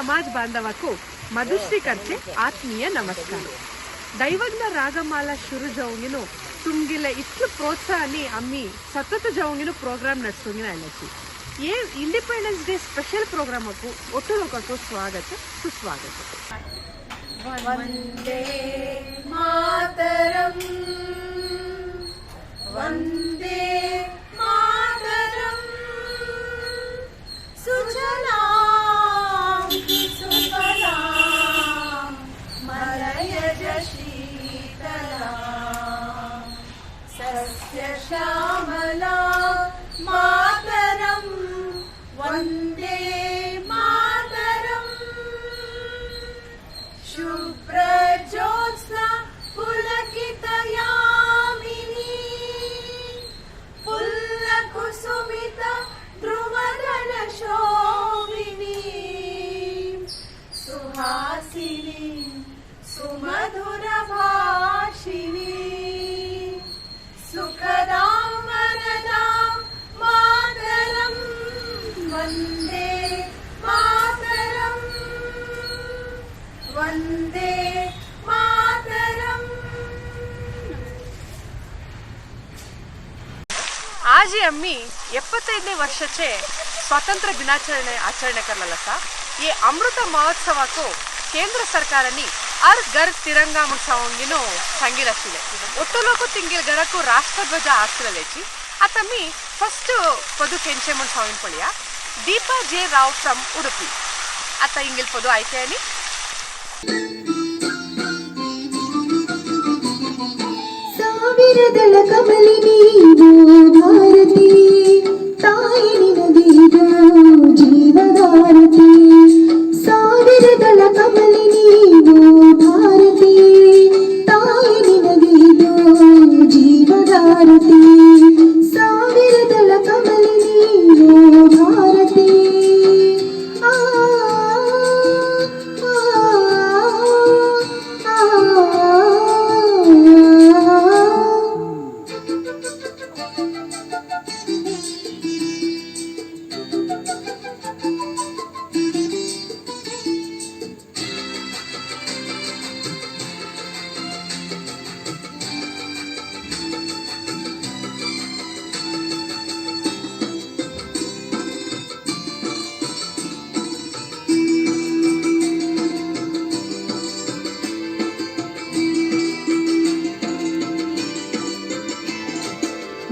समाज बांधवकू मधुश्री करचे आत्मीय नमस्कार. दैवज्ञ रागमाला शुरू जाऊंगिनो तुमगिले इतने प्रोत्साहनी अम्मी सतत जाऊंगिनो प्रोग्राम नडसोंगिना अल्लची. ये इंडिपेंडेंस डे स्पेशल प्रोग्राम को ಒಟ್ಟುಲೋಕಕ್ಕೂ ಸ್ವಾಗತ ಸುಸ್ವಾಗತ. ವಂದೇ ಮಾತರಂ ವಂದೇ ಮಾತರಂ ಸುಜಲಾಂ ಸುಫಲಾಂ ಮಲಯಜ ಶೀತಲಾಂ ಸಸ್ಯ ಶ್ಯಾಮಲಾಂ ಮಾತರಂ ವಂದೇ ಮಾತರಂ ಶುಭ್ರಜ್ಯೋತ್ಸ್ನಾ ಪುಲಕಿತಯಾಮಿನಿ ಪುಲ್ಲಕುಸುಮಿತ ಧ್ರುವದಳ ಶೋಭಿನಿ ಸುಹಾಸಿನಿ ಸುಮಧುರ ಭಾಷಿಣಿ ಸುಖದಾಂ ವರದಾಂ ಮಾತರಂ ವಂದೇ ಮಾತರಂ ವಂದೇ आज ही अम्मी 75ನೇ वर्षाचे स्वातंत्र्य दिनाचರಣೆ आचरणे करलेला असा. ये अमृत महोत्सव को केंद्र सरकारांनी हर घर तिरंगा म्हणून सांगिनो सांगिल आशिल्ले. ಒಟ್ಟು लोक तिंगेल घराको राष्ट्रध्वज आसलेची. आता मी फर्स्ट पदू केंचे म्हणून सांगून पडया. दीपा जे राव फ्रॉम उडुपी. आता इंगेल पदू ऐकते आणि ಸಾವಿರದಳ ಕಮಲಿನಿ ಭಾರತಿ ತಾಯಿ ನಿನಗಿದು ಜೀವಧಾರತಿ ಸಾವಿರದಳ ಕಮಲಿನಿ ಭಾರತಿ ತಾಯಿ ನಿನಗಿದು ಜೀವಧಾರತಿ ಸಾವಿರದಳ ಕಮಲಿನಿ ಭಾರತಿ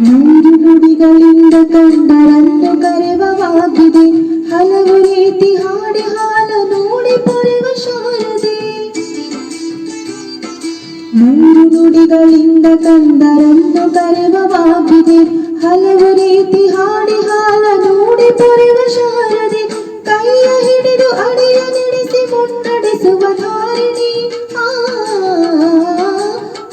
ನೂರು ನುಡಿಗಳಿಂದ ಕಂಡರನ್ನು ಕರೆವವಾಗಿದೆ ಹಲವು ರೀತಿ ಹಾಡಿ ಹಾಲ ನೋಡಿ ಪೊರೆವ ಶಾರದೆ ನೂರು ನುಡಿಗಳಿಂದ ಕಂಡರನ್ನು ಕರೆವವಾಗಿದೆ ಹಲವು ರೀತಿ ಹಾಡಿ ಹಾಲ ನೋಡಿ ಪೊರೆವ ಶಾರದೆ ಕೈಯ ಹಿಡಿದು ಅಡಿಯ ನಡೆಸಿ ಮುನ್ನಡೆಸುವ ಧಾರಿಣಿ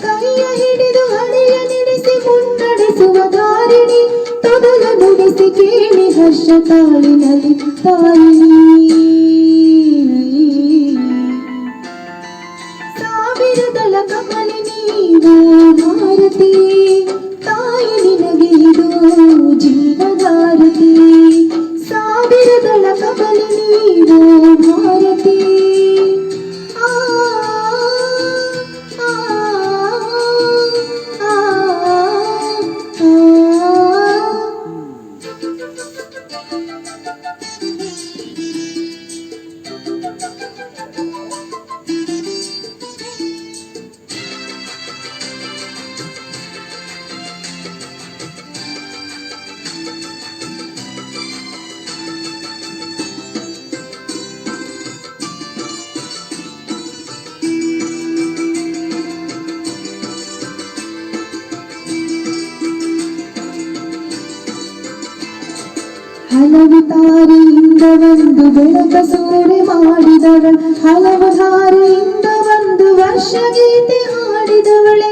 ಕೈಯ ಹಿಡಿದು ಅಡಿಯ ನಡೆಸಿ ಮುನ್ನಡೆಸುವ ಧಾರಿಣಿ ತೊದಲ ನುಡಿಸಿ ಕೇಳಿ ಹರ್ಷ ತಾಳಿನಲ್ಲಿ ತಾಯಿನಿ ಸಾವಿರದಳ ಕಮಲಿನಿ ಭಾರತಿ ತಾಯಿ ನಿನಗೆ ಇದು ಜೀವಧಾರತಿ ಸಾವಿರದಳ ಕಮಲಿನಿ ಭಾರತಿ ಹಲವು ತಾರೆಯಿಂದ ಒಂದು ಬೆಳಕ ಸೂರೆ ಮಾಡಿದವಳು ಹಲವು ಧಾರೆಯಿಂದ ಒಂದು ವರ್ಷ ಗೀತೆ ಹಾಡಿದವಳೆ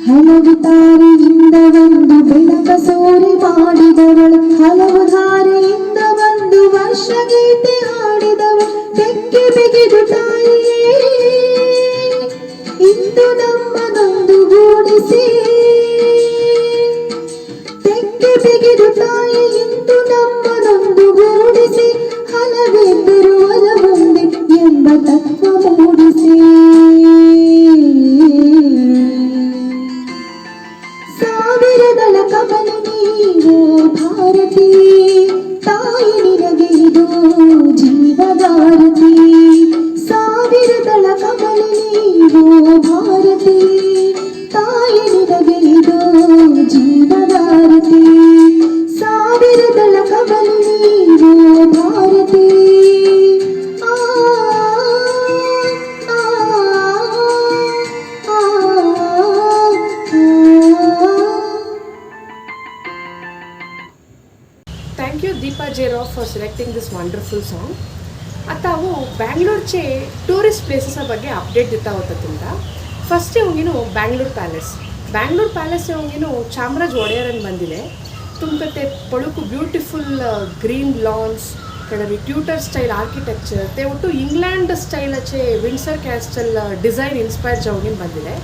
ಹಲವು ತಾರೆಯಿಂದ ಒಂದು ಬೆಳಕ ಸೂರೆ ಮಾಡಿದವಳು ಹಲವು ಧಾರೆಯಿಂದ ಒಂದು ವರ್ಷ ಗೀತೆ ಹಾಡಿದವಳು ತೆಕ್ಕೆ ಬಿಗಿದು ತಾಯಿಯೇ ಇಂದು ನಮ್ಮನೊಂದು ಗೂಡಿಸಿ ತೆಕ್ಕೆ ಬಿಗಿದು ತಾಯಿ ಇಂದು ನಮ್ಮನೊಂದು ಗೂಡಿಸಿ ಹಲವೇ Sarjerao for selecting this wonderful song. आता हांव बँगलोरचे टुरिस्ट प्लेसेसा ಬಗ್ಗೆ अपडेट दिता होता तुमकां. फस्ट येवंगिनू बँगलोर पॅलेस येवंगिनू ಚಾಮರಾಜ ಒಡೆಯರನ್ ಬಂದಿದೆ. तुमकां ते पळोवंक ब्युटिफूल ग्रीन लॉन्स कडेन ट्यूटर स्टायल आर्किटेक्चर ते ಒಟ್ಟು इंग्लैंड स्टायलाचे विंडसर कॅस्टल डिझायन इन्स्पायर जावंगीन ಬಂದಿದೆ.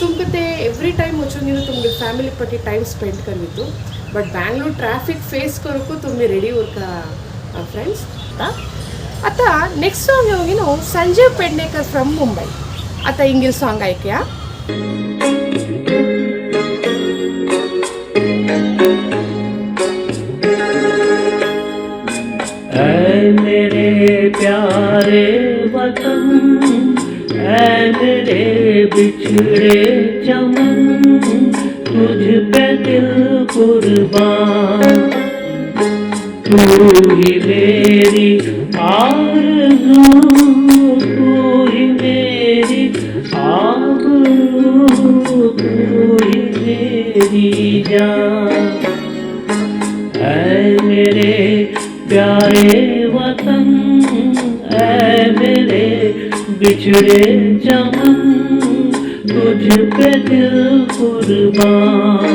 तुमकां ते एवरी टायम वचूंगिनू तुमगे फॅमिली पटी टायम स्पेंड करवितू. बट बँगलोर ट्रॅफिक फेस करूंक तुम्ही रेडी उरका फ्रेंड्स. आता नेक्स्ट सॉन्ग येवंगिनू संजीव पेडणेकर फ्रॉम मुंबई. आता इंग्लिश सॉन्ग ऐकूया. ऐ मेरे प्यारे वतन, ऐ मेरे बिछड़े चमन, तुझ पे दिल कुर्बान. तू ही मेरी आरज़ू, तू ही मेरी आबरू, तू ही मेरी जान. ऐ मेरे प्यारे वतन, ऐ मेरे बिछड़े चमन, तुझ पे दिल कुर्बान.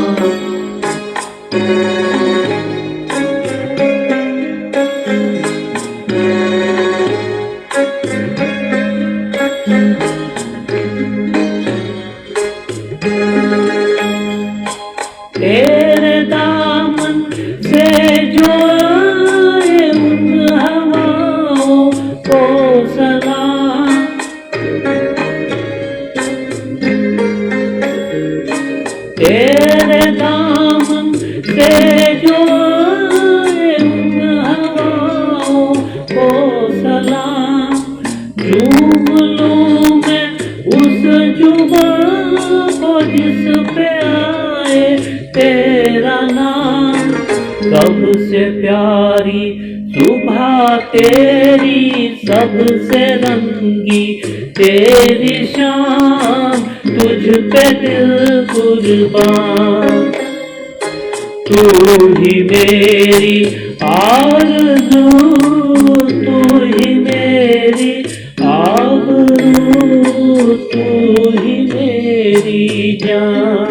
तेरे दामन से जो आए उन हवाओं को सलाम. तेरे दामन से जो आए उन हवाओं को सलाम. झूम लूं मैं उस जुबान को जिस पे आए तेरा नाम. सबसे प्यारी सुबह तेरी, सबसे रंगी तेरी शाम, तुझ पे दिल कुर्बान. तू ही मेरी आरज़ू, तू ही मेरी आबरू, तू ही मेरी जान.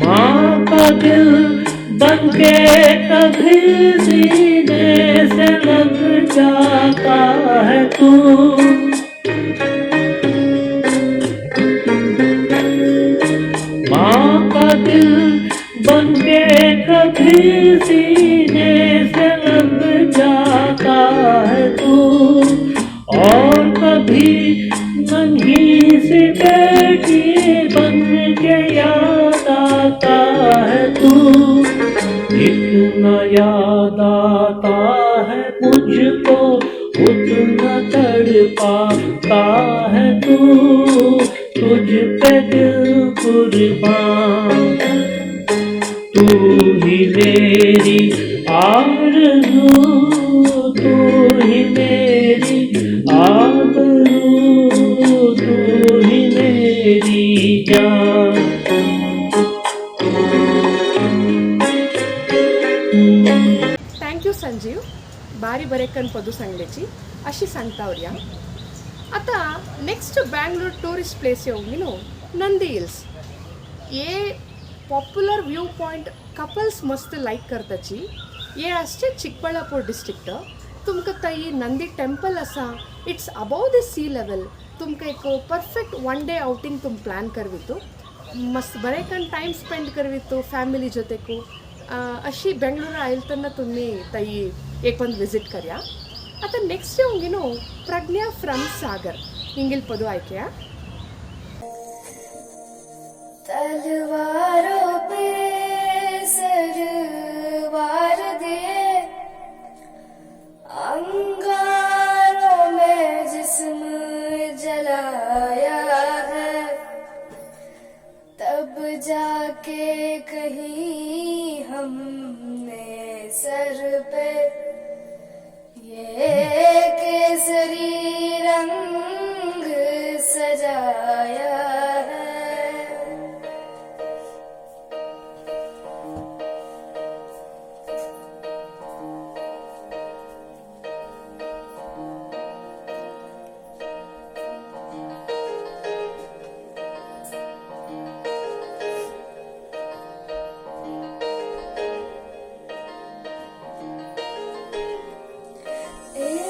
माँ का दिल बनके कभी सीने से लग जाता है तू. माँ का दिल बनके कभी सीने से लग जाता है तू. और कभी नन्ही सी बेटी बन के याद आता है तू. जितना याद आता है मुझको उतना तड़पाता है तू. तुझ पे दिल कुर्बान. तू ही मेरी आरज़ू, तू ही मेरी आबरू, तू ही मेरी जान. थँक्यू संजीव. बारी बरेकन पदू सांगल्याची अशी सांगता उरया. आता नेक्स्ट बँगलोर टुरिस्ट प्लेस येवंगिनू नंदी हिल्स. ये पॉप्युलर व्यू पॉइंट कपल्स मस्त लाईक करताची. ये असचे चिಕ್ಕಬಳ್ಳಾಪುರ डिस्ट्रिक्ट. तुमकां थंय नंदी टेंपल आसा. It's above the sea level. तुमकां एक परफेक्ट वन डे आउटिंग तुम प्लॅन करवितू. मस्त बरेकन टायम स्पेंड करवितू फॅमिली ಜೊತೆಗೂ. अशी बेंगळूर आयल तेन्ना तुम्ही थंय एक ಒಂದು विजिट करया. आता नेक्स्ट येवंगिनू प्रज्ञा फ्रॉम सागर. हिंगील पदू ऐकया. तलवारों पे सरवार दिए, अंगारों में जिस्म जलाया है, तब जाके कहीं हमने सर पे केसरी रंग सजाया है।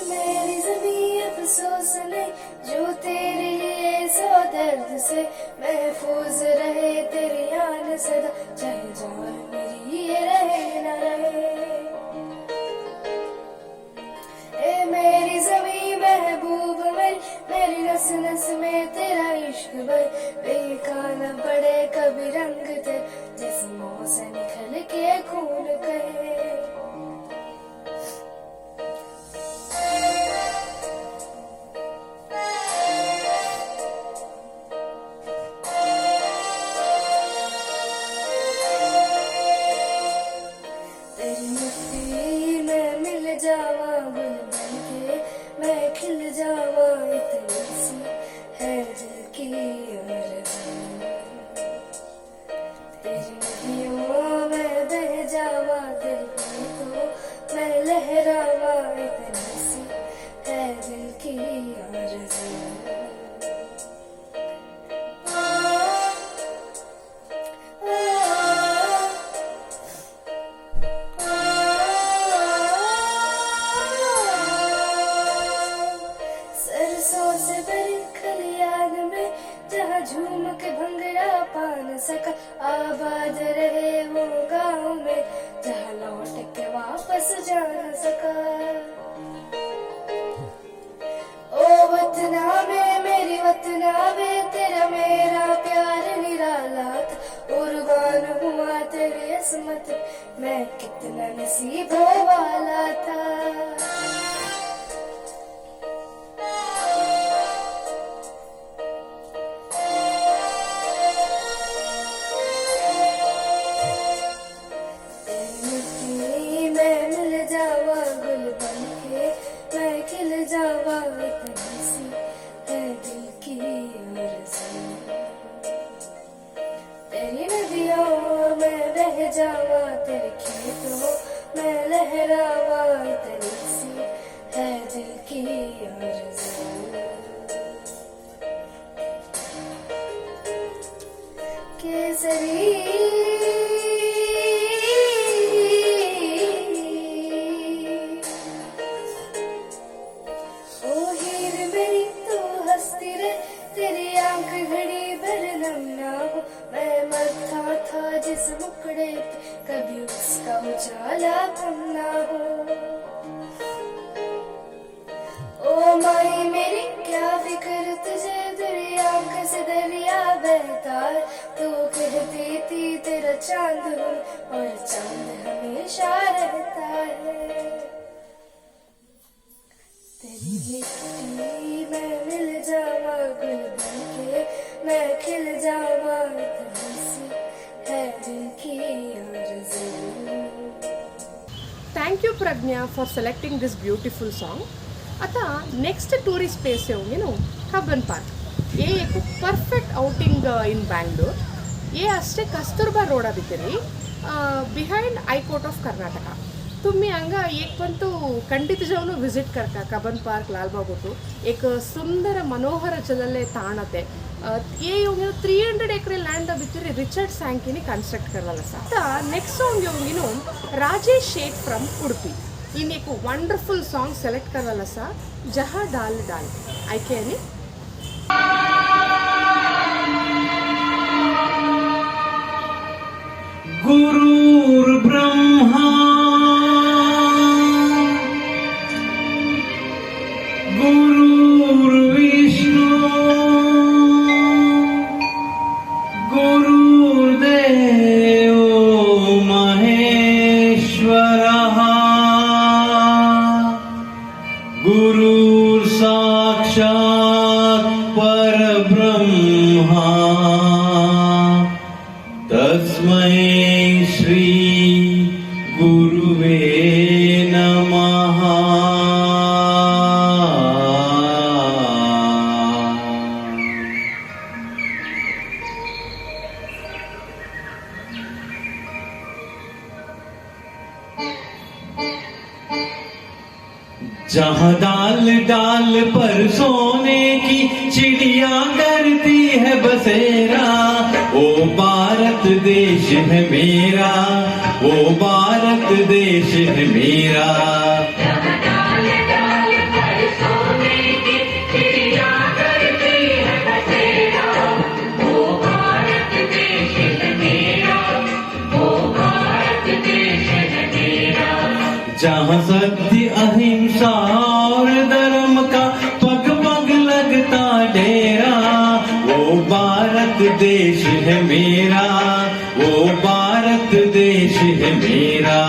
मेरी ज़मीं अफसोस नहीं जो तेरे लिए सौ दर्द से महफूज रहे तेरी आन सदा, चाहे जान मेरी ये रहे न रहे। ए मेरी ज़मीं महबूब मेरी नस नस में तेरा इश्क भर, बेखाना पड़े कभी रंग तेरे जिस्मों से निकल के खून कहे। तेरी मिट्टी में मिल जावा गुल बन के मैं खिल जावा, इतनी सी है दिल की आरज़ू। तेरी नदियों में बह जावा तेरी गीतों मैं लहरावा, इतनी सी है दिल की आरज़ू। सरसों से भरी खलियान में जहाँ झूम के भंगड़ा पा न सका, आबाद रहे वो गाँव में जहाँ लौट के वापस जा न सका। ओ वतना में मेरी वतना में तेरा मेरा प्यार निराला था, कुर्बान हुआ तेरी असमत मैं कितना नसीबों वाला था। गुल बन के मैं खिल जावा, इतनी सी है दिल की आरज़ू। तेरी नदियों में बह जावा तेरे खेतों में लहरावा, इतनी सी है दिल की आरज़ू। केसरी तेरी आंख घड़ी भर नम ना हो, मैं मरता था जिस मुकड़े पे कभी उसका उजाला कम ना हो। ओ माई मेरी क्या फिक्र तुझे, तेरी आंख से दरिया बहता है, तू कहती थी तेरा चांद हूँ और चांद हमेशा रहता है। तेरी मिट्टी में मिल जावा गुल बन के मैं खिल जावा, इतनी सी है दिल की आरज़ू। Thank you Pragya for selecting this beautiful song. आता नेक्स्ट टूरिस्ट प्लेस येऊंगी नो कಬ್ಬನ್ पार्क. ये एक परफेक्ट आउटिंग इन बैंगलोर. ये अಷ್ಟೇ कस्तूरबा रोड बिकरी बिहाइंड हाईकोर्ट ऑफ कर्नाटक. तुम्ही हांगा एक पंतु खंडित जाऊन विजिट करता कಬ್ಬನ್ पार्क लालबाग होतो. एक सुंदर मनोहर जलले ताणते. ये येऊंगी 300 एकरे लैंड बिकरी रिचर्ड सैंकिनी कंस्ट्रक्ट करला सा. आता नेक्स्ट सॉन्ग येऊंगी नो राजेश शेठ फ्रॉम उडुपी. इन एक वंडरफुल सॉन्ग सेलेक्ट करला सा जहाँ डाल डाल ऐके आणि गुरुर् ब्रह्मा गुरुर्विष्णु गुरुर्देवो महेश्वरः गुरुर् साक्षात् परब्रह्मा तस्मै श्री गुरुवे नमः. जहाँ डाल डाल पर सोने की चिड़िया करती है बसेरा, ओ भारत देश है मेरा, ओ भारत देश है मेरा। जहाँ सत्य अहिंसा और धर्म का पग पग लगता डेरा, वो भारत देश है मेरा, वो भारत देश है मेरा।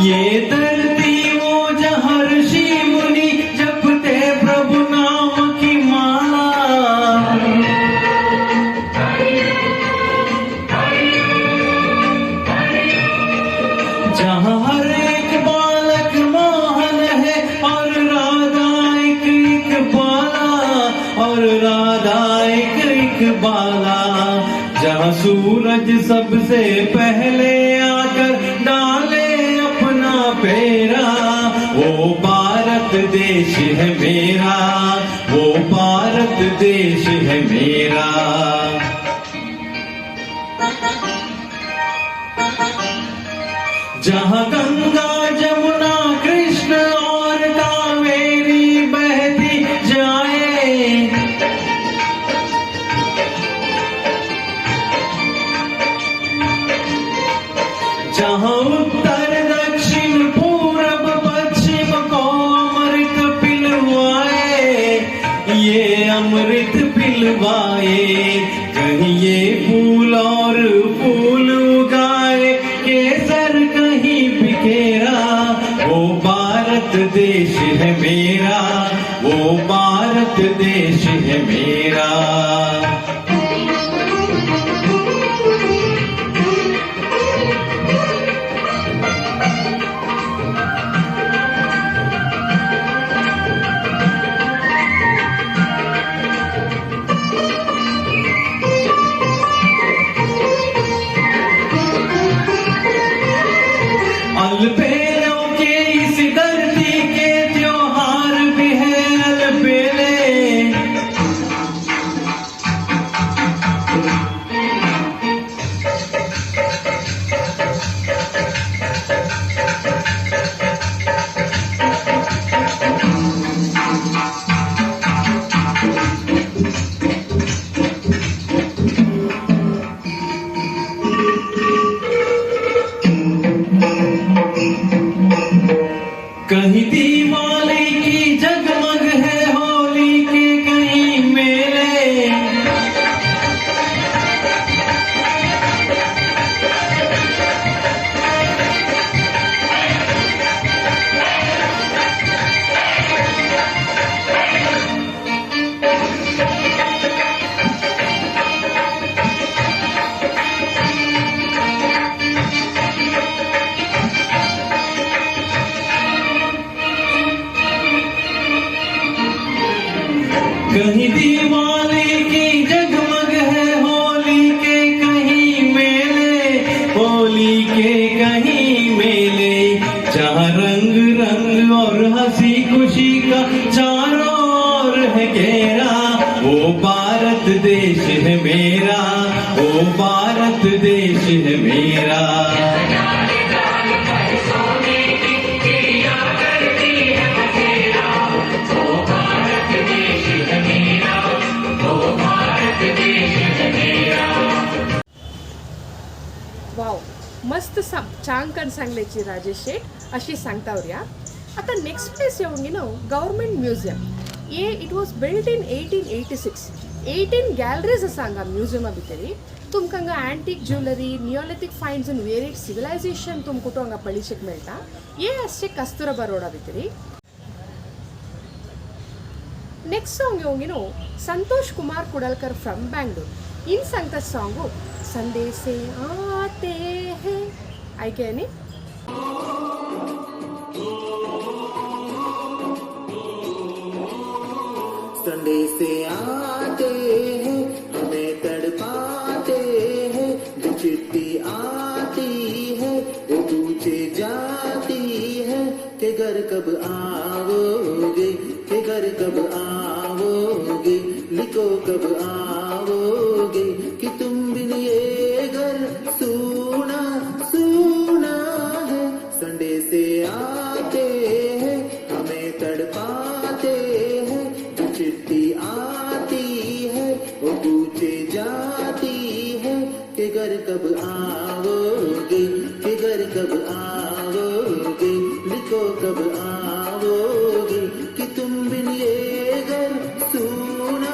ये धरती वो जहाँ ऋषि मुनि जपते प्रभु नाम की माला, जहाँ हर एक बालक मोहन है और राधा एक एक बाला, और राधा एक एक बाला। जहाँ सूरज सबसे पहले आकर डाले अपना फेरा, वो भारत देश है मेरा, वो भारत देश है मेरा। जहाँ गंगा जमुना कृष्ण और कावेरी बहती जाए, जहाँ उत्तर दक्षिण पूरब पश्चिम को अमृत पिलवाए, ये अमृत पिलवाए। कहीं ये फूल और फूल उगाए, केसर कहीं बिखेरा, वो भारत देश है मेरा, वो भारत देश है मेरा। अलबेलों के इस धरती के त्योहार भी है अलबेले, कहीं दीवाली की जगमग है होली के कहीं मेले, कहीं दीवाली की जगमग है होली के कहीं मेले, होली के कहीं मेले। जहाँ रंग रंग और हंसी खुशी का चारों ओर है घेरा, वो भारत देश है मेरा, वो भारत देश है मेरा। वाव, मस्त चांकन सांगलेची राजेश शेठ अशी सांगतावऱ्या. आता नेक्स्ट प्लेस येऊन नो government museum. It was build in 1886. 18 galleries आसा हांगा म्युझियमा भितरी. तुमकां हांगा antique jewellery, neolithic finds in varied civilisation तुमकां हांगा पळोवचेक मेळटा. हे आसचे कस्तुरबा रोडा भितरी. नेक्स्ट सॉन्ग योगिनो संतोष कुमार कुडलकर फ्रॉम बैंगलोर इन संगत सॉन्ग संदेशे आते हैं ऐकेनी संदेशे आते हैं हमें तड़पाते हैं जो चिट्ठी आती है वो पूछे जाती है कि घर कब आओगे कि घर कब आओगे लिखो कब आओगे कि तुम बिन ये घर सूना सूना है संदेशे आते हैं हमें तड़पाते हैं जो चिट्ठी आती है वो पूछे जाती है कि घर कब आओगे कि घर कब आओगे लिखो कब आओगे कि तुम बिन ये घर सूना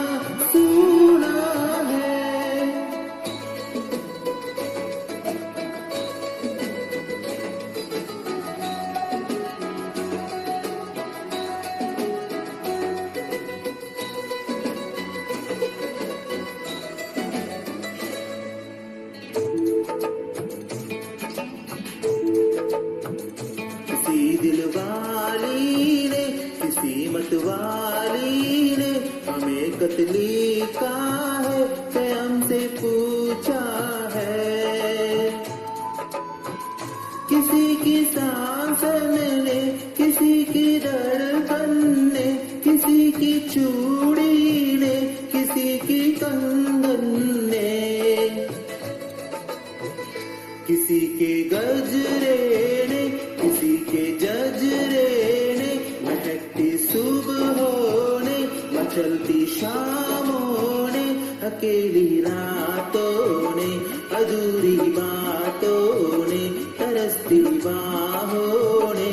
सूना है किसी दिल वाली ने किसी मत वाली ने हमें कत लिखा है कि हमसे पूछा है किसी की सांसन ने किसी की धड़कन ने किसी की चूड़ी ने किसी की कंगन ने किसी के गजरे ने किसी के जजरे ने महकती सुबहों ने मचलती शामों ने अकेली रातों ने अधूरी बातों ने तरसती बाहों ने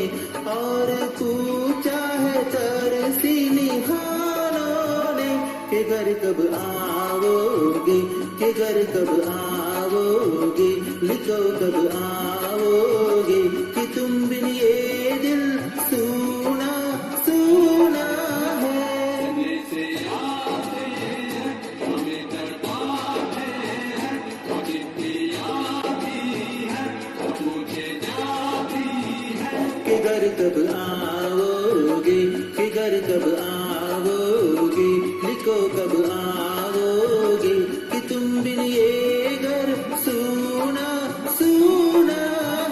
और पूछा है तरसी निहारों ने कि घर कब आओगे कि घर कब आओगे लिखो कब आओगे कि तुम बिन ये दिल सूना सूना है कि घर कब आओगे कि घर कब आओगे लिखो कब आओगे कि तुम बिन ये घर सूना सूना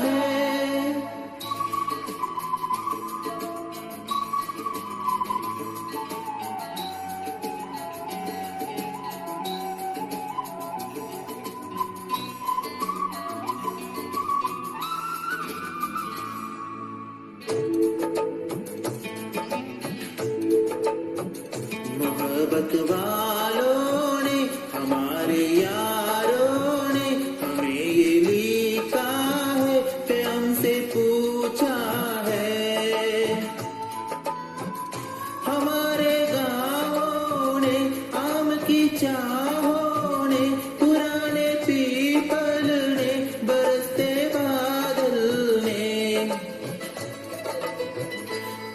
है मोहब्बत वालों ने हमारे यारों ने हमें ये लिखा है कि हमसे पूछा है हमारे गाँवों ने आम की चाहों ने पुराने पीपल ने बरसते बादल ने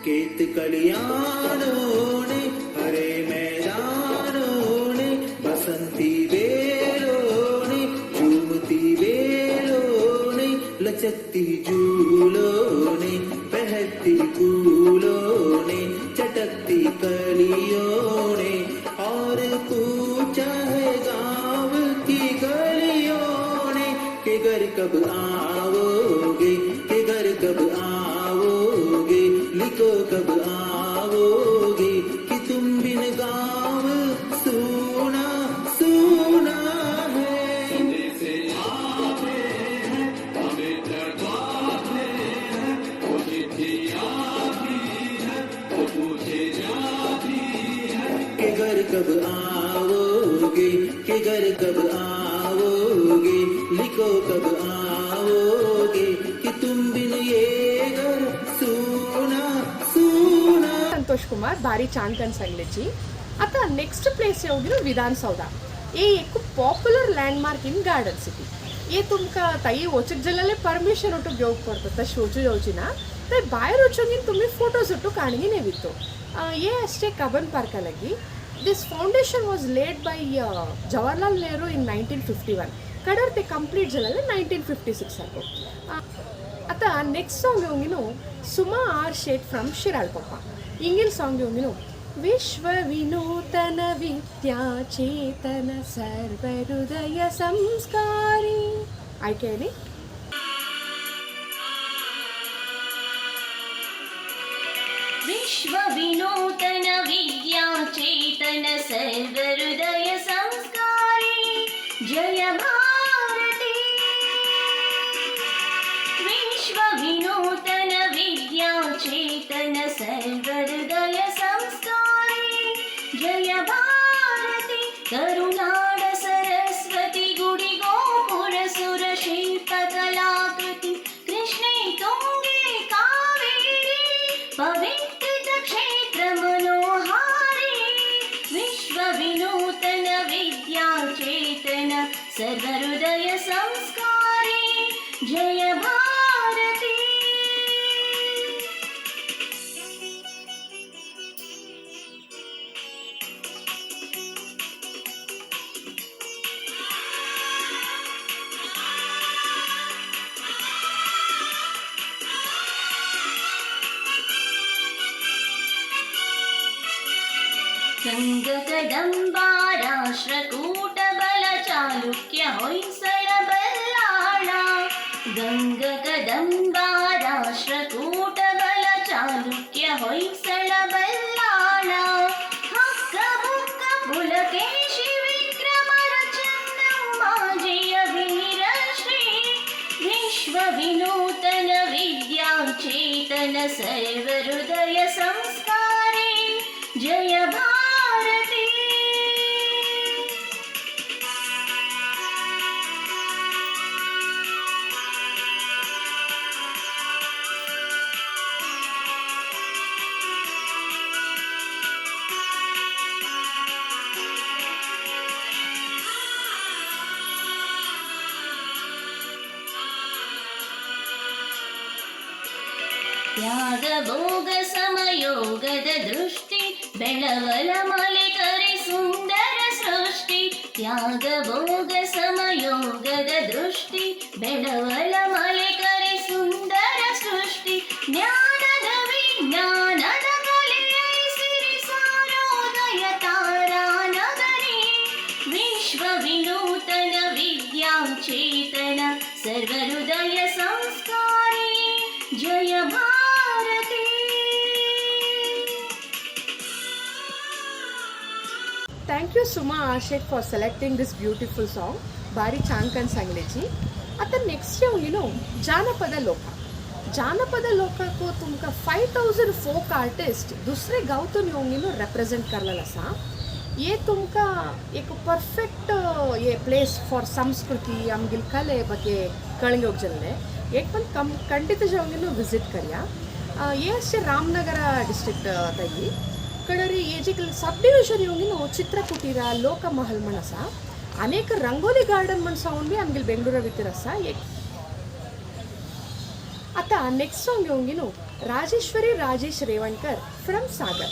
खेत कलियानों ने हरे मैदानों ने बसंती बेलों ने झूमती बेलों ने लचकती झूलों ने बहती फूलों ने चटकती कलियों ने और पूछा है गाँव की गलियों ने कि घर कब आओगे कि घर कब आओगे लिखो कब आओगे कि तुम बिन गाँव सूना सूना है कि घर कब आओगे कि घर कब आओगे लिखो कब आओगे कि तुम बिन ये घर सूना सूना संतोष कुमार बारी छान कन सांगलेची आता नेक्स्ट प्लेस येवगिनो विधान सौदा ये एक पॉप्युलर लँडमार्क इन गार्डन सिटी ये तुमका ताई वचक जल्ले परमिशन उठू घेवक पडतो ता शोचू येवची ना तर भायर वचोंगीन तुम्ही फोटोज उठू काणगी नेवितो ये ಅಷ್ಟೇ ಕಬ್ಬನ್ ಪಾರ್ಕಲಾಗಿ this foundation was laid by Jawaharlal Nehru in 1951 ಕಡರ್ತೆ ಕಂಪ್ಲೀಟ್ ಜಲಲ್ಲ 1956 ಆಗೋ ಅತ್ತ ನೆಕ್ಸ್ಟ್ ಸಾಂಗ್ ಹೋಗಿನು ಸುಮಾ ಆರ್ ಶೇಟ್ ಫ್ರಮ್ ಶಿರಾಳಕೊಪ್ಪ ಇಂಗಿನ ಸಾಂಗ್ ಹೋಗಿನು ವಿಶ್ವ ವಿನೂತನ ವಿದ್ಯಾ ಚೇತನ ಸರ್ವ ಹೃದಯ ಸಂಸ್ಕಾರಿ ಆಯ್ಕೆಯಲ್ಲಿ विश्व विनूतन विद्या चेतन सर्वहृदय संस्कारी जय भारती विश्व विनूतन विद्या चेतन सर्वहृदय संस्कारी जय भारती करुणाड सरस्वती गुडी गोपुर सुर शिल्प कलाकृति कृष्णे तुंगे कावेरी पवित्र क्षेत्र मनोहारी विश्व विनूतन विद्या चेतन सर्वहृदय संस्कारी जय भारती गंगकदंबा राष्ट्रकूट बल चालुक्य होय्सळ बल्लाळ गंगकदंबा राष्ट्रकूट बल चालुक्य होय्सळ बल्लाळ हक्क बुक्क पुलकेशि विक्रमर चन्नम्माजिय वीरश्री विश्व विनूतन विद्या चेतन सर्वहृदय संस्कारी जय भारती त्याग भोग समयोगद दृष्टि ಬೆಳವಲ ಮಲಿಕರಿ ಸುಂದರ ಸೃಷ್ಟಿ ತ್ಯಾಗ ಭೋಗ ಸಮಯೋಗದ ದೃಷ್ಟಿ ಬೆಳವಲ ಮಲಿಕರಿ ಸುಂದರ ಸೃಷ್ಟಿ ಜ್ಞಾನದ ವಿಜ್ಞಾನದ ಕಲೆಯೈಸಿರಿ ಸಾರೋದಯ ತಾರಾ ನಗರಿ ವಿಶ್ವ ವಿನೂತನ ವಿದ್ಯಾ ಚೇತನ ಸರ್ವಹೃದಯ ಸಂಸ್ಕಾರಿ ಜಯ ಭಾರತಿ thank you Suma Ashet for selecting this beautiful song ಬಾರಿ ಚಾಂಕನ್ सांगलेची आता नेक्स्ट येऊन जानपद लोक जानपद लोका को तुमका 5000 फोक आर्टिस्ट दुसरे गावतून येऊन रिप्रेझेंट करलेला असा ये तुमका एक परफेक्ट ये प्लेस फॉर संस्कृती आमगील कले ಬಗ್ಗೆ कळंगे होगजल्ले एक पण खंडित जेवंगिनो विजिट करिया ये असे रामनगर डिस्ट्रिक्ट तगी कड़री ये जी सब डिविजन येऊन चित्रकुटीर लोकमहल म्हण असा अनेक रंगोली गार्डन म्हण साऊन बी आमगील बेंगळुरा भितर असा एक आता नेक्स्ट सॉन्ग येऊन राजेश्वरी राजेश रेवणकर फ्रॉम सागर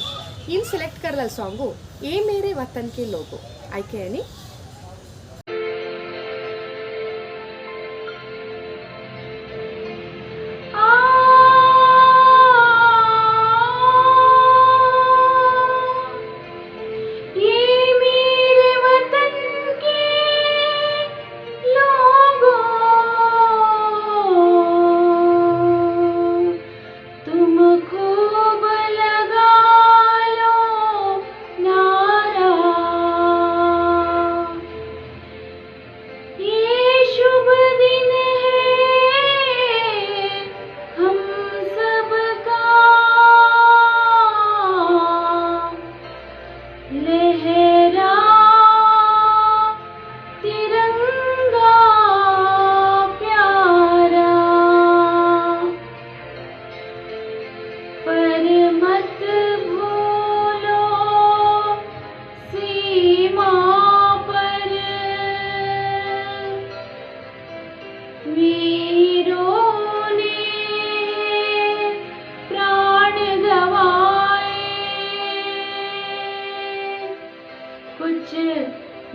इन सिलेक्ट करलेलं सॉन्गू ए मेरे वतन के लोगो ऐके आणि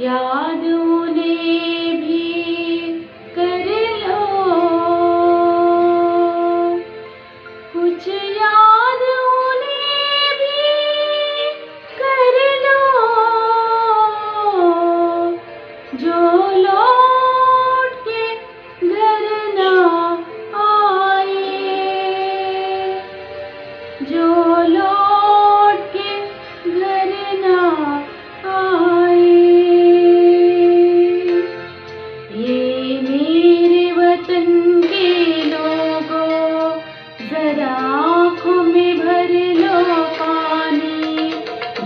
याद उन्हें भी कर लो, कुछ याद उन्हें भी कर लो, जो लौट के घर ना आए, जो लौट के घर ना आए। ये मेरे वतन के लोगों, जरा आँखों में भर लो पानी,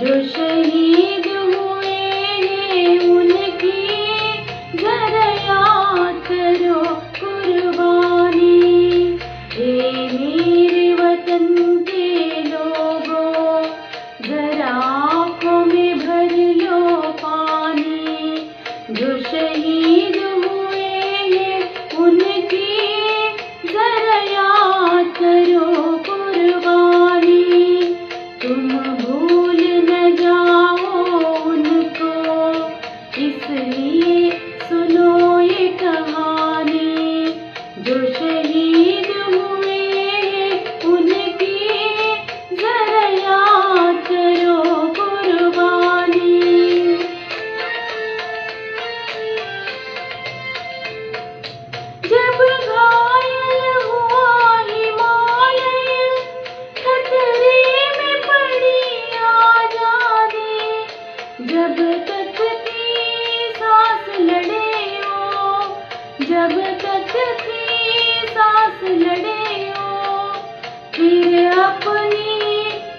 जो शहीद हुए हैं उनकी जरा याद करो कुर्बानी। ये मेरे वतन के लोगों, जरा आँखों में भर लो पानी, जो शहीद हुए हैं उनकी जरा याद करो कुर्बानी। तुम भूल न जाओ उनको, इसलिए सुनो ये कहानी, जो शहीद हुए हैं उनकी जरा याद करो कुर्बानी। जब घायल हुआ हिमालय, खतरे में पड़ी आजादी, जब तक थी सांस लड़े हो, जब तक थी सांस लड़े हो, फिर अपनी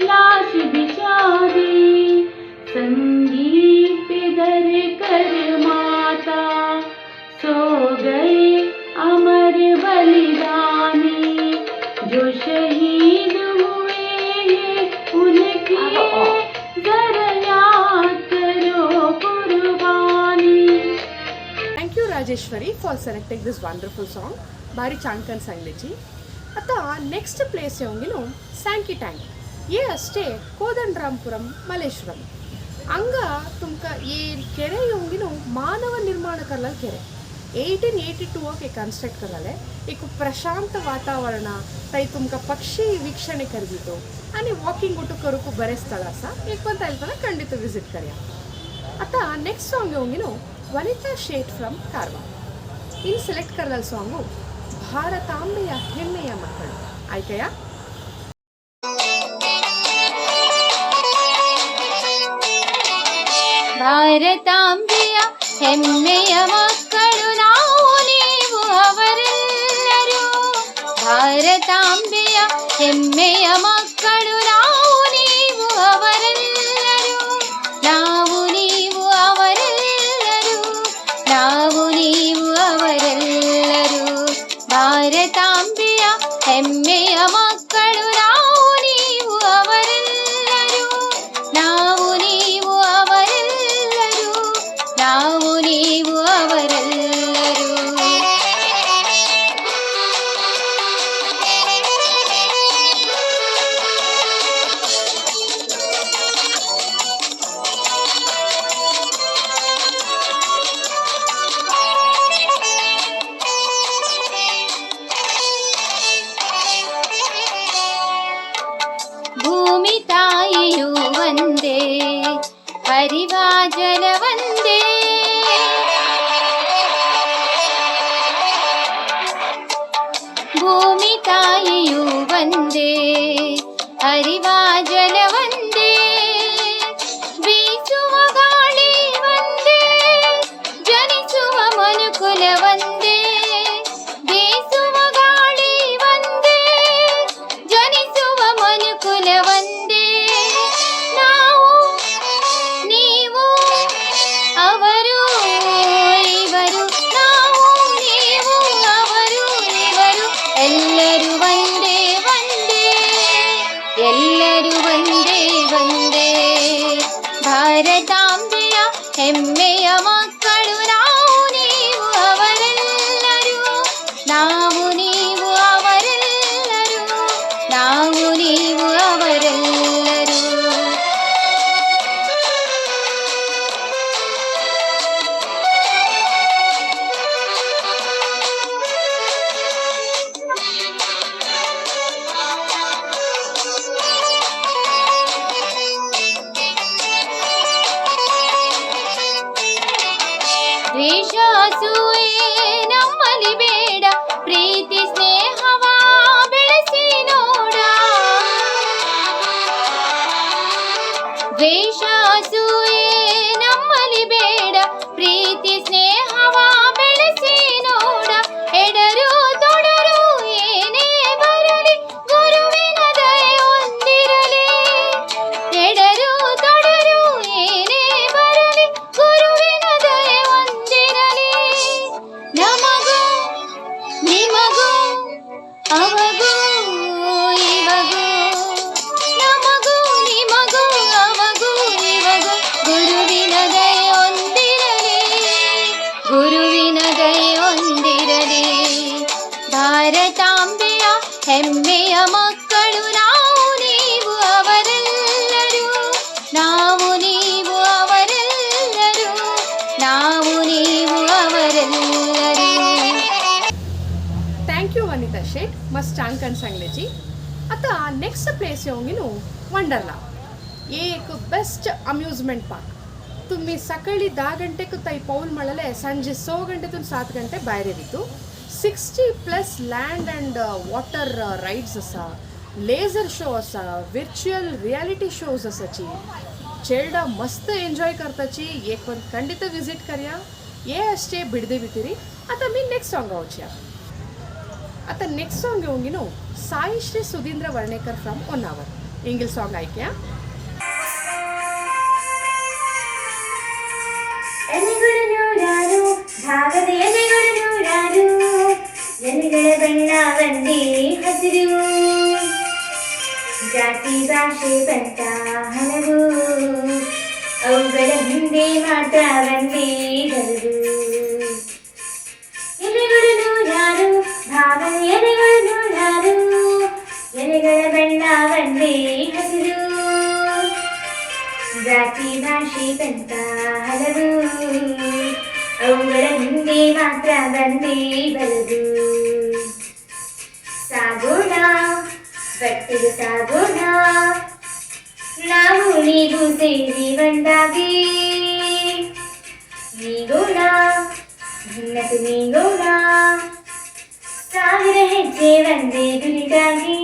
लाश बिछा दी, संगीत पे धर कर माता, सो गए अमर बलिदानी, जो शहीद हुए हैं उनकी जरा याद करो कुर्बानी। Thank you Rajeshwari for selecting this wonderful song. ಭಾರಿ ಚಾಂಕನ್ ಸಂಗ್ಲೇಜಿ. आता नेक्स्ट प्लेस येवंगिनो स्यांकी टँक. ये अष्टे कोदंडरामपुरम मलेश्वरम. हंग तुमका ये केरे येवंगिनो मानव निर्माण करल केरे 1882 के कन्स्ट्रक्ट करले. एक प्रशांत वातावरण थंय तुमका पक्षी वीक्षणे करगितो आणि वॉकिंग उठू करूक बरे स्थळ आसा. एक पण तालुक्याला खंडित विजिट करया. आता next song येवंगिनो Vanita Sheth from Karwar. In select करल सॉन्गು ಭಾರತಾಂಬೆಯ ಹೆಮ್ಮೆಯ ಮಕ್ಕಳು. ಆಯ್ಕೆಯಾ? ಭಾರತಾಂಬೆಯ ಹೆಮ್ಮೆಯ ಮಕ್ಕಳು ನಾವು ನೀವು ಅವರೆಲ್ಲರೂ. ಭಾರತಾಂಬೆಯ ಹೆಮ್ಮೆಯ ಮಕ್ಕಳು ನಾವು ನೀವು ಅವರೆಲ್ಲರೂ. ನಾವು ನೀವು ಅವರೆಲ್ಲರೂ, ನಾವು ನೀವು ಅವರೆಲ್ಲರೂ. ಭಾರತಾಂಬೆಯ ಹೆಮ್ಮೆಯ ಮಕ್ಕಳು ನಾವು ನೀವು ಅವರೆಲ್ಲರೂ. ನಾವು ನೀವು ಅವರೆಲ್ಲರೂ, ನಾವು ನೀವು ಅವರೆಲ್ಲರೂ. ಭೂಮಿ ತಾಯಿಯು ಒಂದೇ, ಹರಿವ ಜಲವಂದೇ. ಭೂಮಿ ತಾಯಿಯು ಒಂದೇ, ಹರಿವ ಜಲವಂದೇ. ಬೀಸುವ ಗಾಳಿ ಒಂದೇ, ಜನಿಸುವ ಮನುಕುಲ ಒಂದೇ. ಬೀಸುವ ಗಾಳಿ ಒಂದೇ, ಜನಿಸುವ ಮನುಕುಲ ಒಂದೇ. ನಾವು ನೀವು ಅವರು ಇವರು, ನಾವು ನೀವು ಅವರು ಇವರು, ಎಲ್ಲರೂ ಒಂದೇ ಒಂದೇ, ಎಲ್ಲರೂ ಒಂದೇ ಒಂದೇ. ಭಾರತಾಂಬೆಯ ಹೆಮ್ಮೆಯ ಮಕ್ಕಳು ನಾವು ನೀವು ಅವರೆಲ್ಲರೂ. ನಾವು ನೀವು ಅವರೆಲ್ಲರೂ, ನಾವು ನೀವು ಅವರೆಲ್ಲರೂ. ಅವಗೂ ಇವಗೂ ನಮಗೂ ನಿಮಗೂ ಅವಗೂ ಇವಗೂ ಗುರುವಿನ ದಯೆಯೊಂದಿರಲಿ ಗುರುವಿನ ದಯೆಯೊಂದಿರಲಿ ಭಾರತಾಂಬೆಯ ಹೆಮ್ಮೆಯ ಮಕ್ಕಳು ನಾವು ನೀವು ಅವರೆಲ್ಲರೂ ನಾವು ನೀವು ಅವರೆಲ್ಲರೂ ನಾವು ನೀವು ಅವರೆಲ್ಲರೂ. थँक्यू वनिता शेठ मस्त चांगकन सांगल्याची. आता नेक्स्ट प्लेस येऊन न्हू वंडरला. हे एक बेस्ट अम्युजमेंट पार्क. तुम्ही सकाळी 10 गंटेक थंय पावल म्हळ्यार सांजे 6 गंटेतून 7 गंटे भायर येतो. 60+ लँड अँड वॉटर रायड्स आसा, लेझर शो आसा, व्हर्च्युअल रियालिटी शोज आसाची. चेडा मस्त एन्जॉय करताची. एक पण खंडित विजिट करया. हे अशे बिडदे भितरी. आता मी नेक्स्ट सॉंग गावच्या. आता नेक्स्ट सॉंग घेऊन न्हू Sai Shri Sudhindra Varnekar from Honnavar. English song ऐकया. ಎಲೆಗಳು ನೂರಾರು ಭಾಗದ ಎಲೆಗಳು ನೂರಾರು ಎಲೆಗಳ ಬಣ್ಣ ಒಂದೇ ಹಸಿರು ಜಾತಿ ಭಾಷೆ ಬಂತ ಹಲವು ಅವುಗಳ ಹಿಂದೆ ಮಾತ್ರ ಒಂದೇ ಬರದು ಎಲೆಗಳು ನೂರಾರು ಭಾಗದ ಎಲೆಗಳು ನೂರಾರು ಎಲೆಗಳ ಬಣ್ಣ ಒಂದೇ ಹಸಿರು ಜಾತಿ ಭಾಷೆ ಬಂತ ಹಲವು ಅವುಗಳ ಹಿಂದೆ ಮಾತ್ರ ಬಂದೇ ಬರದು ಸಾಗೋಣ ಬಟ್ಟೆಗೆ ಸಾಗೋಣ ನಾವು ನೀವು ಸೇರಿ ಒಂದಾಗಿ ನೀಗೋಣ ಭಿನ್ನತೆ ನೀಗೋಣ ಸಾವಿರ ಹೆಜ್ಜೆ ಒಂದೇ ಗುರಿಗಾಗಿ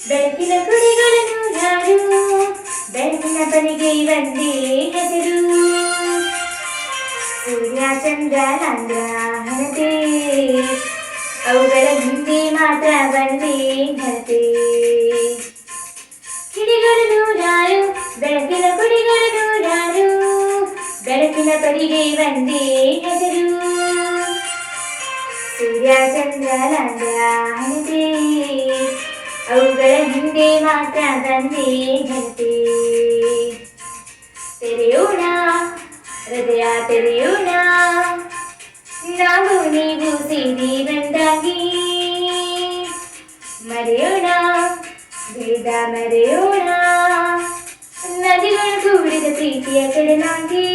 ಬೆಳಕಿನ ಕುಡಿಗಳು ನೂರಾರು ಬೆಳಕಿನ ಬನಿಗೆ ಒಂದೇ ಹೆಸರು ಸೂರ್ಯ ಚಂದ್ರ ಲಾಂದ್ರ ಹಣತೆ ಅವುಗಳ ಹಿಂದೆ ಮಾತ್ರ ಒಂದೇ ಘನತೆ ಕಿಡಿಗಳು ನೂರಾರು ಬೆಳಕಿನ ಕುಡಿಗಳು ನೂರಾರು ಬೆಳಕಿನ ಬನಿಗೆ ಒಂದೇ ಹೆಸರು ಸೂರ್ಯ ಚಂದ್ರ ಲಾಂದ್ರ ಹಣತೆ ಅವುಗಳ ಹಿಂದೆ ಮಾತ್ರ ಒಂದೇ ಘನತೆ ತೆರೆಯೋಣ ಹೃದಯ ತೆರೆಯೋಣ ನಾವು ನೀವು ಸೇರಿ ಒಂದಾಗಿ ಮರೆಯೋಣ ಭೇದ ಮರೆಯೋಣ ನದಿಗಳು ಕೂಡಿದ ಪ್ರೀತಿಯ ಕಡಲಾಗಿ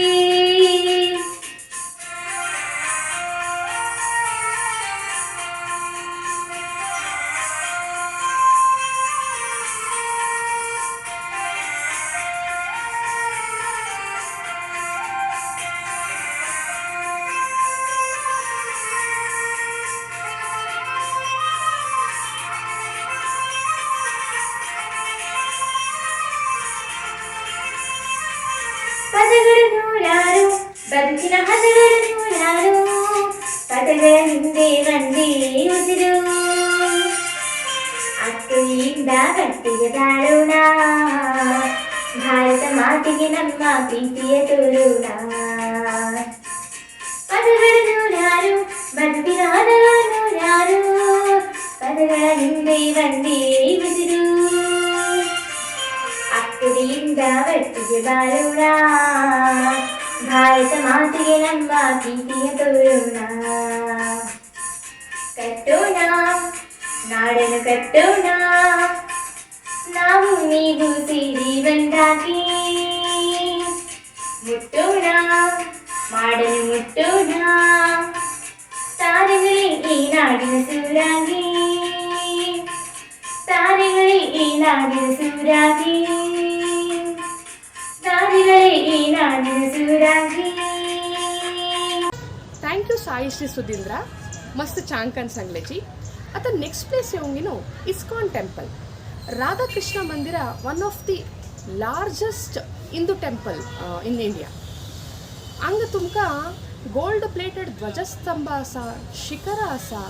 ಪದಗಳು ನೂರಾರು ಬದುಕಿನ ಹದಗಳು ನೂರಾರು ಪದಗಳ ಹಿಂದೆ ಒಂದೇ ಉಸಿರು ಅಕ್ಕನಿಂದ ಗಟ್ಟಿಗೆ ಬಾಳೋಣ ಭಾರತ ಮಾತಿಗೆ ನಮ್ಮ ಪ್ರೀತಿಯ ತೋರೋಣ ಪದಗಳು ನೂರಾರು ಬದುಕಿನ ಹದಗಳು ನೂರಾರು ಪದಗಳ ಹಿಂದೆ ಒಂದೇ ಉಸಿರು ಅಕ್ಕನಿಂದ ಗಟ್ಟಿಗೆ ಬಾಳೋಣ ಭಾರತ ಮಾತಿಗೆ ನಮ್ಮ ಪ್ರೀತಿಯ ತೋರೋಣ ಕಟ್ಟೋಣ ನಾಡನ್ನು ಕಟ್ಟೋಣ ನಾವು ನೀವು ಸೇರಿ ಒಂದಾಗಿ ಮುಟ್ಟೋಣ ಮಾಡಲು ಮುಟ್ಟೋಣ ತಾರೆಗಳೇ ಈ ನಾಡಿನ ಸೂರಾಗಿ ತಾರೆಗಳೇ ಈ ನಾಡಿನ ಸೂರಾಗಿ ತಾರೆಗಳೇ ಈ ನಾಡಿನ ಸೂರಾಗಿ. थँक्यू साई श्री सुधींद्रा मस्त छान सांगल्याची. आता नेक्स्ट प्लेस येऊंगी नो ISKCON temple Radhakrishna mandir one of the largest Hindu temple in India हांगा तुमकां गोल्ड प्लेटेड ध्वजस्तंभ आसा शिखर आसा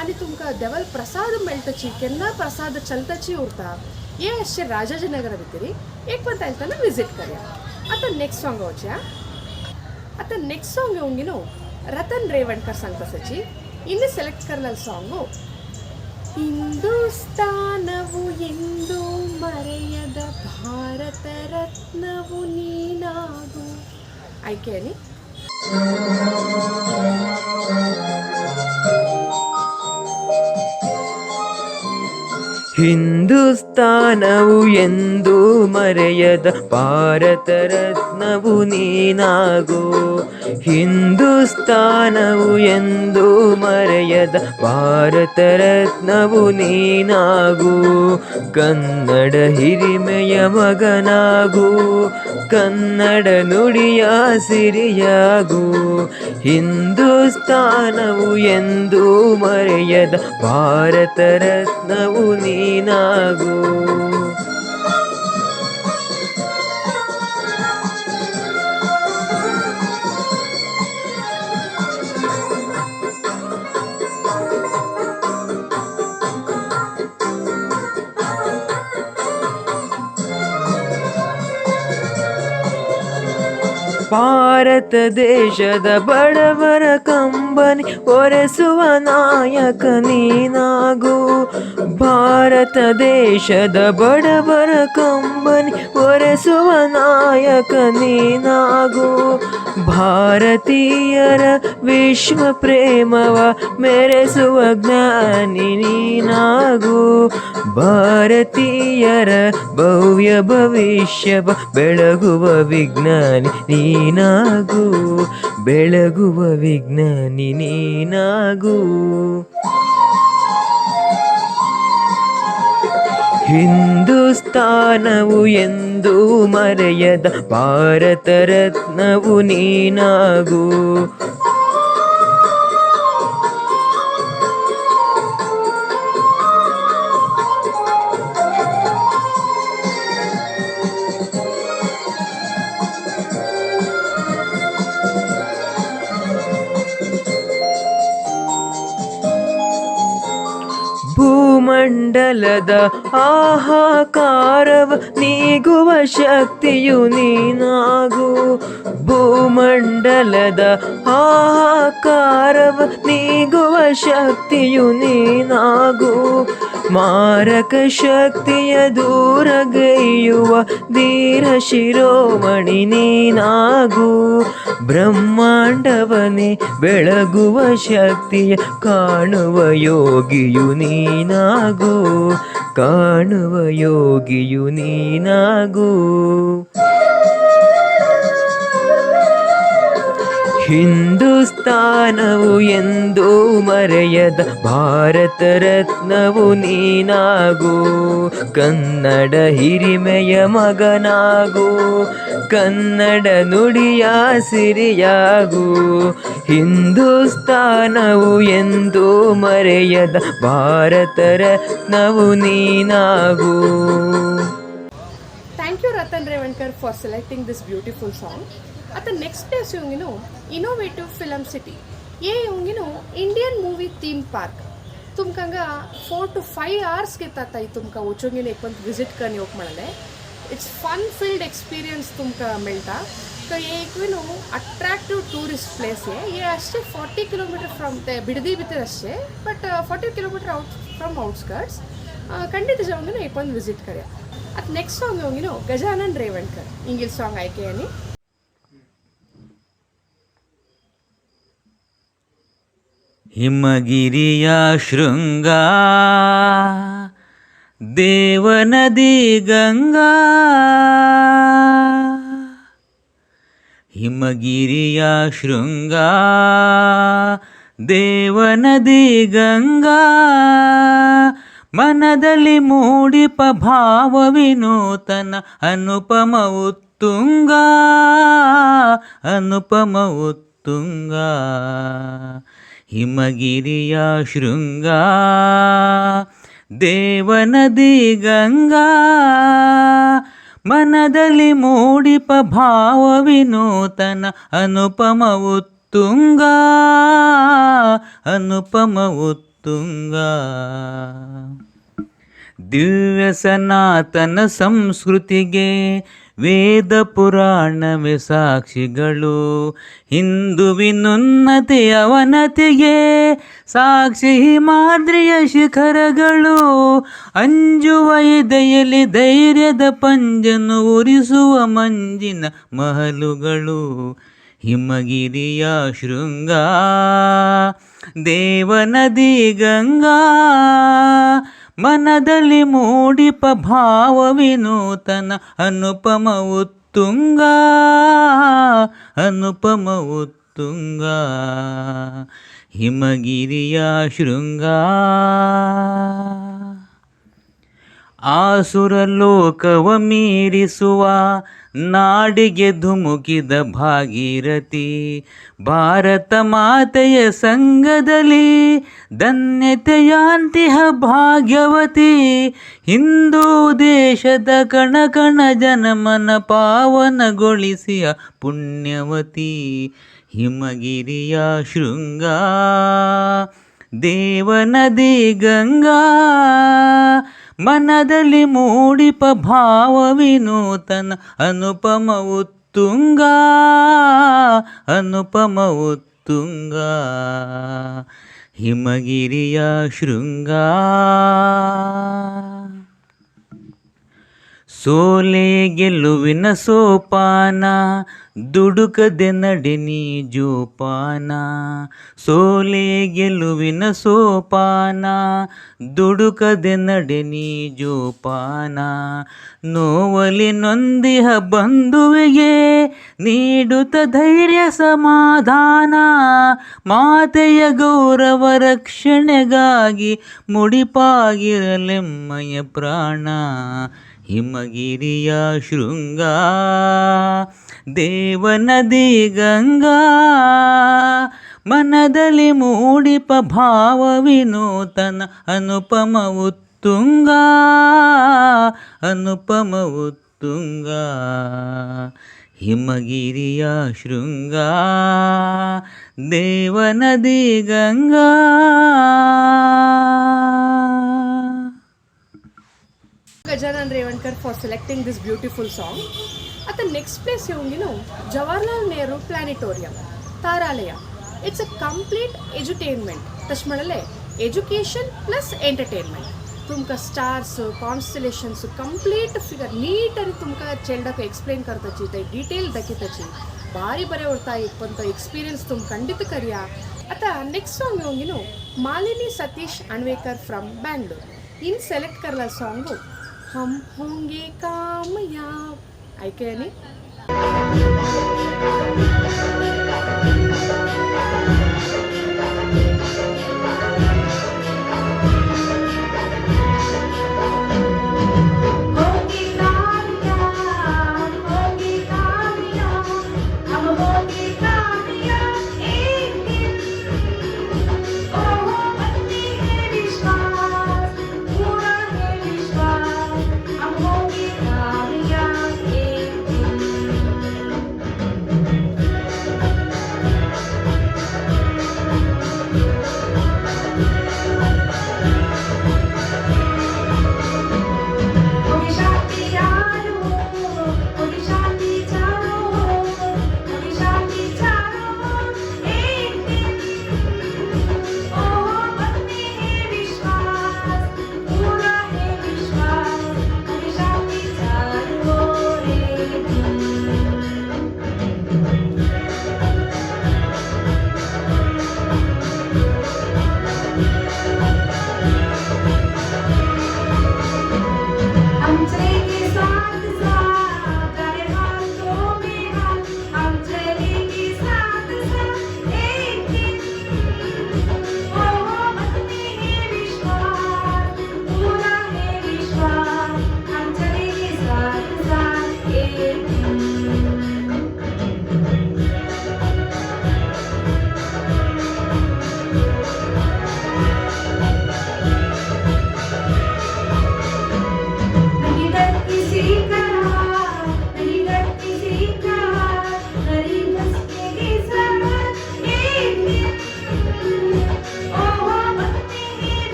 आनी तुमकां देवल प्रसाद मेळटची केन्ना प्रसाद चलताची उरता हे अशें राजाजीनगर भितरी एक पण तांकां विजीट करया आता नेक्स्ट सॉंग वचया आता नेक्स्ट सॉंग येऊंगी नो रतन रेवणकर संगताची इन्नी सेलेक्ट करलेलो सॉंगು ಹಿಂದೂಸ್ತಾನವು ಎಂದು ಮರೆಯದ ಭಾರತ ರತ್ನವು ನೀನಾಗು ಆಯ್ಕೆನಿ ಹಿಂದೂಸ್ತಾನವು ಎಂದು ಮರೆಯದ ಭಾರತ ರತ್ನವು ನೀನಾಗು ಹಿಂದೂಸ್ತಾನವು ಎಂದು ಮರೆಯದ ಭಾರತ ರತ್ನವು ನೀನಾಗು ಕನ್ನಡ ಹಿರಿಮೆಯ ಮಗನಾಗು ಕನ್ನಡ ನುಡಿಯ ಸಿರಿಯಾಗು ಹಿಂದೂಸ್ತಾನವು ಎಂದು ಮರೆಯದ ಭಾರತ ರತ್ನವು ನೀನಾಗು ಭಾರತ ದೇಶದ ಬಡವರ ಕಂಬನಿ ಒರೆಸುವ ನಾಯಕ ನೀನಾಗು ಭಾರತ ದೇಶದ ಬಡವರ ಕಂಬನಿ ಒರೆಸುವ ನಾಯಕ ನೀನಾಗು ಭಾರತೀಯರ ವಿಶ್ವ ಪ್ರೇಮವ ಮೆರೆಸುವ ಜ್ಞಾನಿ ನೀನಾಗು ಭಾರತೀಯರ ಭವ್ಯ ಭವಿಷ್ಯವ ಬೆಳಗುವ ವಿಜ್ಞಾನಿ ನೀನಾಗು ಬೆಳಗುವ ವಿಜ್ಞಾನಿ ನೀನಾಗು ಹಿಂದೂಸ್ತಾನವು ಎಂದು ಮರೆಯದ ಭಾರತ ರತ್ನವು ನೀನಾಗು ಭೂಮಂಡಲದ ಆಹಾಕಾರವ ನೀಗುವ ಶಕ್ತಿಯು ನೀನಾಗು ಭೂಮಂಡಲದ ಆಹಾಕಾರವ ನೀಗುವ ಶಕ್ತಿಯು ನೀನಾಗು ಮಾರಕ ಶಕ್ತಿಯ ದೂರಗೈಯುವ ಧೀರ ಶಿರೋಮಣಿ ನೀನಾಗು ಬ್ರಹ್ಮಾಂಡವನೇ ಬೆಳಗುವ ಶಕ್ತಿಯ ಕಾಣುವ ಯೋಗಿಯು ನೀನಾಗು ಕಾಣುವ ಯೋಗಿಯು ನೀನಾಗು ಹಿಂದೂಸ್ತಾನವು ಎಂದು ಮರೆಯದ ಭಾರತ ರತ್ನವು ನೀನಾಗು ಕನ್ನಡ ಹಿರಿಮೆಯ ಮಗನಾಗು ಕನ್ನಡ ನುಡಿಯ ಸಿರಿಯಾಗು ಹಿಂದೂಸ್ತಾನವು ಎಂದು ಮರೆಯದ ಭಾರತ ರತ್ನವು ನೀನಾಗು thank you Ratan Revankar for selecting this beautiful song आता नेक्स्ट प्लेस येऊंगी नो इनोवेटिव फिल्म सिटी ये येऊंगी नो इंडियन मूवी थीम पार्क तुमकां 4 to 5 hours घेतात तुमकां वचूंगी एक पण विजिट करन येवक म्हणाले इट्स फन फिल्ड एक्सपीरियंस तुमकां मेळटा तो एक नो अट्रैक्टिव टूरिस्ट प्लेस हे अशें 40 किलोमीटर फ्रॉम ते बिडदी भितर अशें but 40 kilometre out from outskirts खंडित जाऊंगी नो एक पण विजिट करया आता नेक्स्ट सॉंग येऊंगी नो गजानन रेवणकर इंग्लिश सॉंग आयकेयानी ಹಿಮಗಿರಿಯ ಶೃಂಗ ದೇವನದಿ ಗಂಗಾ ಹಿಮಗಿರಿಯ ಶೃಂಗ ದೇವನದಿ ಗಂಗಾ ಮನದಲ್ಲಿ ಮೂಡಿಪ ಭಾವ ವಿನೂತನ ಅನುಪಮ ಉತ್ತುಂಗ ಅನುಪಮ ಉತ್ತುಂಗ ಹಿಮಗಿರಿಯ ಶೃಂಗ ದೇವನದಿ ಗಂಗಾ ಮನದಲ್ಲಿ ಮೂಡಿಪ ಭಾವ ವಿನೂತನ ಅನುಪಮ ಉತ್ತುಂಗ ಅನುಪಮ ಉತ್ತುಂಗ ದಿವ್ಯ ಸನಾತನ ಸಂಸ್ಕೃತಿಗೆ ವೇದ ಪುರಾಣವೇ ಸಾಕ್ಷಿಗಳು ಹಿಂದುವಿನುನ್ನತಿ ಅವನತಿಗೆ ಸಾಕ್ಷಿ ಹಿಮಾದ್ರಿಯ ಶಿಖರಗಳು ಅಂಜುವ ಎದೆಯಲ್ಲಿ ಧೈರ್ಯದ ಪಂಜನು ಉರಿಸುವ ಮಂಜಿನ ಮಹಲುಗಳು ಹಿಮಗಿರಿಯ ಶೃಂಗ ದೇವನದಿ ಗಂಗಾ ಮನದಲ್ಲಿ ಮೂಡಿಪ ಭಾವ ವಿನೂತನ ಅನುಪಮ ಉತ್ತುಂಗ ಅನುಪಮ ಉತ್ತುಂಗ ಹಿಮಗಿರಿಯ ಶೃಂಗ ಆಸುರ ಲೋಕವ ಮೀರಿಸುವ ನಾಡಿಗೆ ಧುಮುಕಿದ ಭಾಗೀರಥಿ ಭಾರತ ಮಾತೆಯ ಸಂಗದಲ್ಲಿ ಧನ್ಯತೆಯಾಂತಿಹ ಭಾಗ್ಯವತಿ ಹಿಂದೂ ದೇಶದ ಕಣ ಕಣ ಜನಮನ ಪಾವನಗೊಳಿಸಿಯ ಪುಣ್ಯವತಿ ಹಿಮಗಿರಿಯ ಶೃಂಗ ದೇವನದಿ ಗಂಗಾ ಮನದಲ್ಲಿ ಮೂಡಿಪ ಭಾವ ವಿನೂತನ ಅನುಪಮ ಉತ್ತುಂಗ ಅನುಪಮ ಉತ್ತುಂಗ ಹಿಮಗಿರಿಯ ಶೃಂಗ ಸೋಲೆ ಗೆಲುವಿನ ಸೋಪಾನ ದುಡುಕದೆ ನಡೆ ನೀ ಜೋಪಾನ ಸೋಲೆ ಗೆಲುವಿನ ಸೋಪಾನ ದುಡುಕದೆ ನಡೆ ನೀ ಜೋಪಾನ ನೋವಲಿ ನೊಂದಿಹ ಬಂಧುವಿಗೆ ನೀಡುತ್ತ ಧೈರ್ಯ ಸಮಾಧಾನ ಮಾತೆಯ ಗೌರವ ರಕ್ಷಣೆಗಾಗಿ ಮುಡಿಪಾಗಿರಲೆಮ್ಮಯ ಪ್ರಾಣ ಹಿಮಗಿರಿಯ ಶೃಂಗ ದೇವನದಿ ಗಂಗಾ ಮನದಲ್ಲಿ ಮೂಡಿಪ ಭಾವ ವಿನೂತನ ಅನುಪಮ ಉತ್ತುಂಗ ಅನುಪಮ ಉತ್ತುಂಗ ಹಿಮಗಿರಿಯ ಶೃಂಗ ದೇವನದಿ Ganga Gajanan Revankar for selecting this beautiful song. At the next place Jawaharlal Nehru Planetarium, Taralaya. It's a complete edutainment. Tashmadale education plus entertainment. तुमका stars, constellations, complete figure neat आणि तुमका चेंडा को explain करता ची detail दाखिताची भारी बरे होता पण तो experience तुम खंडित करिया. आता next song Malini Satish अनवेकर from Bangalore. In select करला song हम होंगे कामयाब ऐके नहीं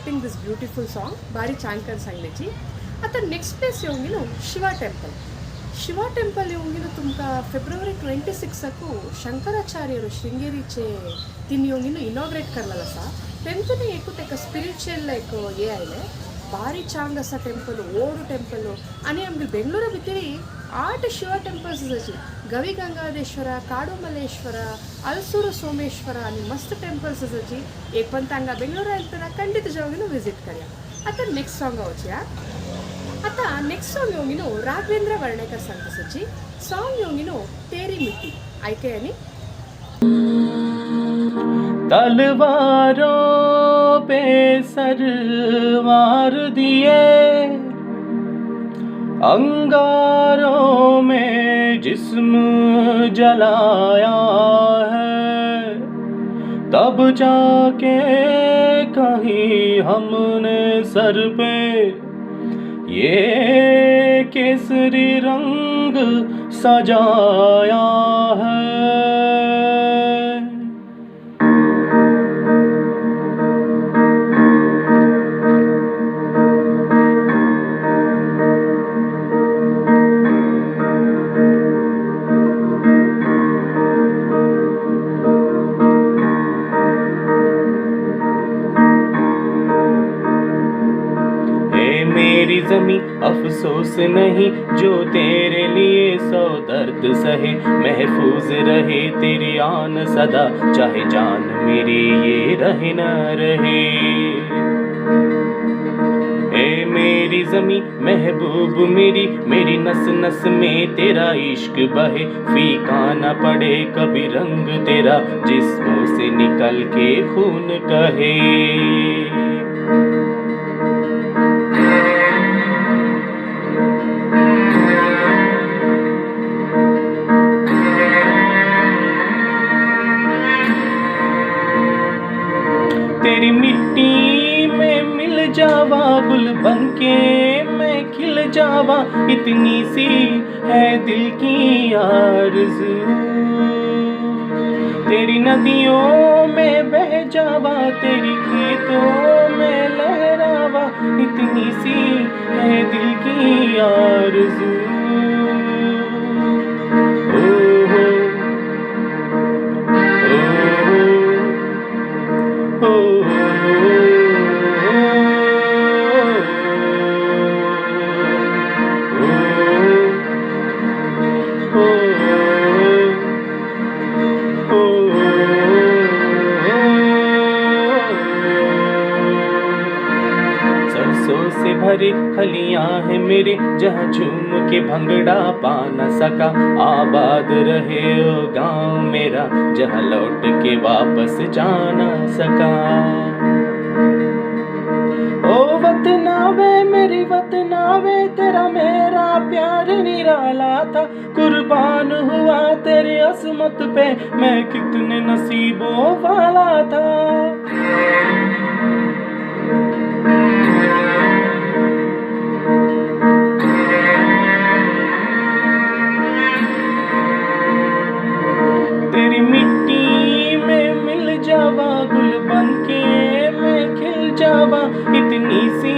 सिलेक्टिंग दिस ब्यूटिफुल सॉन्ग बारी चांकन सांगलेची. आता नेक्स्ट प्लेस येवंगी न्हू शिवा टेंपल. शिवा टेंपल येवंगी न्हू तुमकां फेब्रुवारी 26 शंकराचार्यರು शृंगेरीचे तीन येवंगी न्हू इनॉग्रेट करलेलो आसा. तेंतून एकूच एक स्पिरिच्युअल लायक हे आयले बारी चांग आसा टेंपल ओल्ड टेंपल. आनी आमगे बेंगलोरा भितरी 8 शिवा टेंपल्स आसाची. गवी गंगाधेश्वर, काडू मल्लेश्वर, अलसूರು सोमेश्वर आनी मस्त टेंपल्स आसाची. एक पण तांगा बेंगलोरा येतना खंडित जावंगी न्हू विजीट करया. आता नेक्स्ट सॉंग वचया. आता नेक्स्ट सॉंग येवंगी न्हू राघवेंद्र वर्णेकर सांगताची. सॉंग येवंगी न्हू तेरी मिट्टी. ऐकया न्ही. तलवारों पे सर मार दिए, अंगारों में जिस्म जलाया है, तब जाके कहीं हमने सर पे ये केसरी रंग सजाया है. ज़मीं अफसोस नहीं जो तेरे लिए 100 दर्द सहे, महफूज रहे तेरी आन सदा, चाहे जान मेरी ये रहे न रहे. ए मेरी ज़मीं महबूब मेरी, मेरी नस नस में तेरा इश्क बहे, फीका न पड़े कभी रंग तेरा, जिस्मों से निकल के खून कहे. तेरी मिट्टी में मिल जावा, गुल बनके मैं खिल जावा, इतनी सी है दिल की आरज़ू. तेरी नदियों में बह जावा, तेरी खेतों में लहरावा, इतनी सी है दिल की आरज़ू. से भरी खलियां हैं मेरे, जहाँ झूम के भंगड़ा पा न सका, आबाद रहे ओ गाँव मेरा, जहाँ लौट के वापस जा न सका. ओ वतनावे मेरी वतनावे, तेरा मेरा प्यार निराला था, कुर्बान हुआ तेरी अजमत पे, मैं कितने नसीबों वाला था. तेरी मिट्टी में मिल जावा, गुल बनके मैं खिल जावा, इतनी सी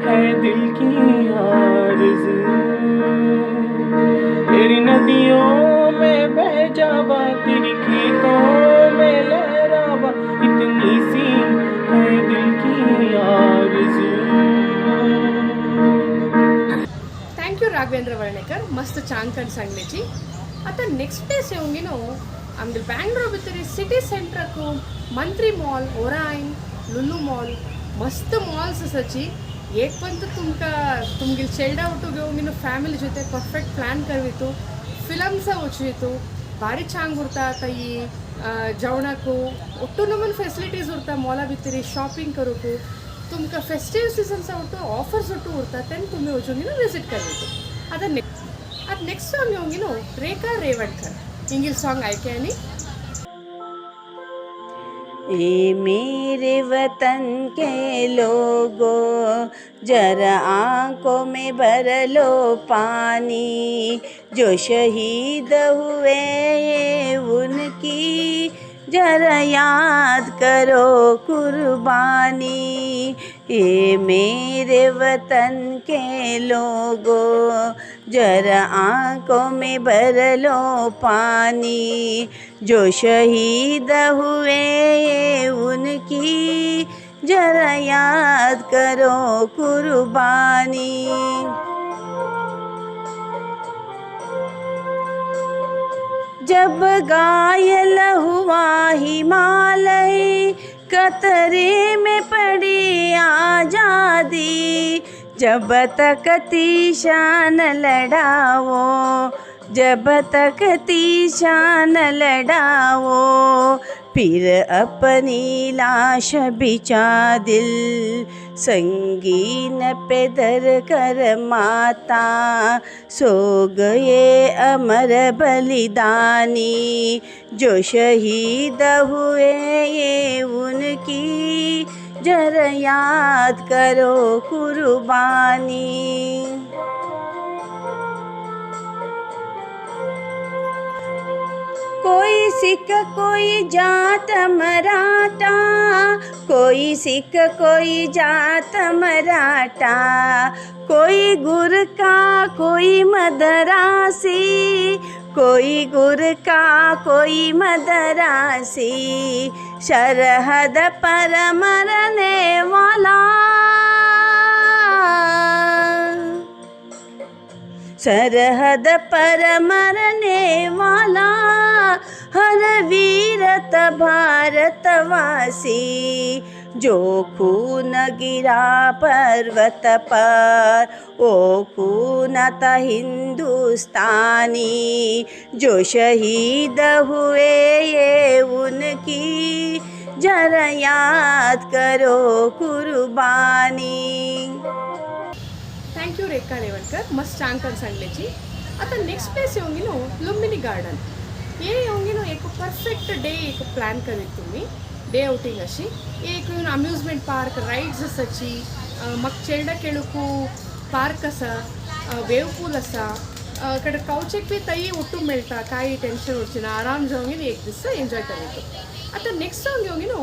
है दिल की आरज़ू. तेरी नदियों में बह जावा, तेरी खेतों में लहरावा, इतनी सी है दिल की आरज़ू. Thank you Raghavendra Varnekar. मस्त चांकन सांगलेची. आता नेक्स्ट प्लेस येवंगी न्हू आमगे बेंगलोर भितर सिटी सेंटरकू मंत्री मॉल, ओराइन, लुलू मॉल, मस्त मॉल्स आसाची. एक पण तो तुमगे चेल्ड ಔಟ್ घेवंगी न्हू ಫ್ಯಾಮಿಲಿ ಜೊತೆ ಪರ್ಫೆಕ್ಟ್ ಪ್ಲಾನ್ करवितु, ಫಿಲಮ್ಸ್ वचवितु, बारी चांग उरता आतां ही जेवणाकू ಒಟ್ಟು नमन फॅसिलिटीज उरता मॉला भितरी शॉपिंग करूकू. तुमकां फेस्टिव सिजन्स ಒಟ್ಟು ऑफर्स ಒಟ್ಟು उरता तेन्ना तुम्ही वचूंगी न्हू विजीट करवितु. आता नेक्स्ट सॉंग येवंगी न्हू रेखा रेवणकर. इंग्लिश सॉन्ग ऐके न्ही. ए मेरे वतन के लोगों, जरा आँखों में भर लो पानी, जो शहीद हुए उनकी जरा याद करो कुर्बानी. ये मेरे वतन के लोगों जरा आँखों में भर लो पानी, जो शहीद हुए ये उनकी जरा याद करो कुर्बानी। जब घायल हुआ हिमालय कतरे में पड़ी आज़ादी, जब तक तीशान लड़ाओ, जब तक तीशान लड़ाओ, फिर अपनी लाश बिछा दिल संगीन पे धर कर माता, सो गए अमर बलिदानी, जो शहीद हुए ये उनकी जरा याद करो कुर्बानी। कोई सिख कोई जात मराठा, कोई सिख कोई जात मराठा, कोई गुरखा कोई मदरासी, कोई गुरखा कोई मदरासी, सरहद पर मरने वाला, सरहद पर मरने वाला हर वीरत भारतवासी, जो खून गिरा पर्वत पर वो खून था हिंदुस्तानी, जो शहीद हुए ये उनकी जरा याद करो कुर्बानी। थँक्यू रेखा रेवणकर, मस्त छान सांगल्याची. आता नेक्स्ट प्लेस येऊंगी नो लुंबिनी गार्डन. हे येऊंगी नो एक परफेक्ट डे एक प्लॅन करीत तुम्ही डे ಔಟಿಂಗ್ अशी एक अम्युजमेंट पार्क राइड्स असाची, मग चेडा केळुकू पार्क असा, वेव पूल असा, कಡೆ कौचेक बी तई उठून मिळता, काही टेन्शन उरची ना, आराम जाऊंगी एक दिवस एन्जॉय करायचो. आता नेक्स्ट सॉन्ग येऊंगी नो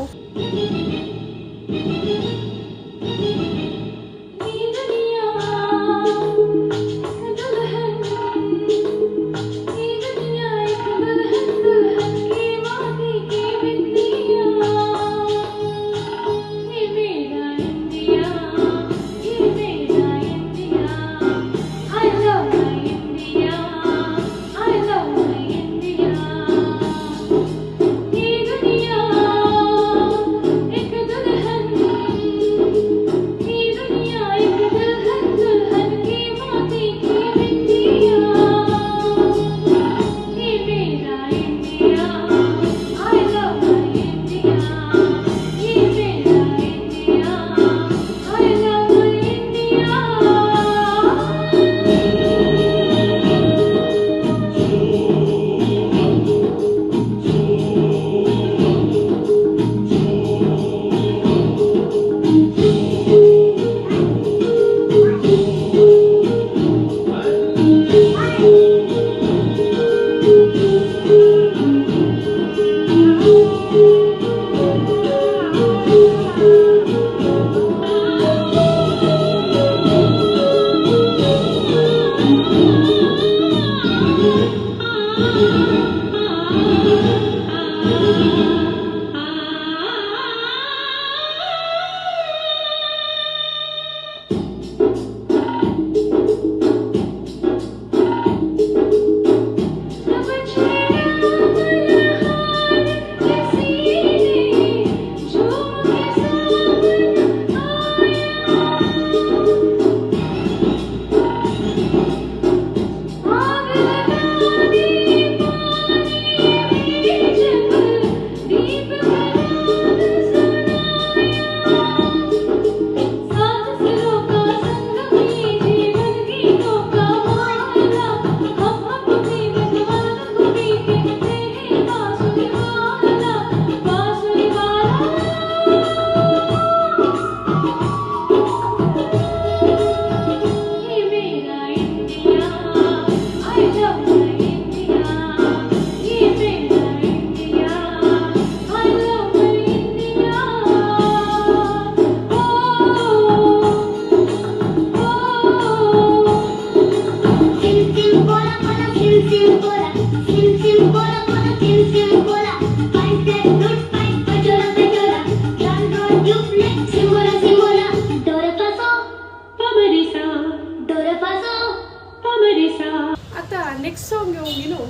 ನೆಕ್ಸ್ಟ್ ಸಾಂಗ್ ಹೋಗಿನು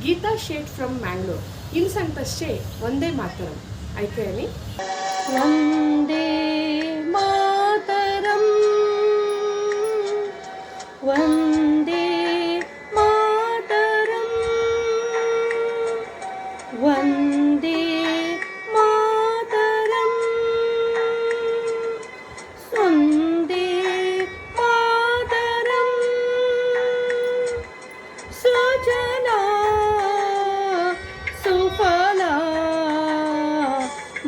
ಗೀತಾ ಶೇಟ್ ಫ್ರಮ್ ಮ್ಯಾಂಗ್ಳೂರ್ ಇನ್ ಸಂತಶ್ಚೆ ಒಂದೇ ಮಾತರಂ ಐಕೆಯಲ್ಲಿ ವಂದೇ ಮಾತರಂ ವಂದೇ ಮಾತರಂ ವಂದೇ ಮಾತರಂ ವಂದೇ ಮಾತರಂ ಸುಜಲಾ ಸುಫಲಾ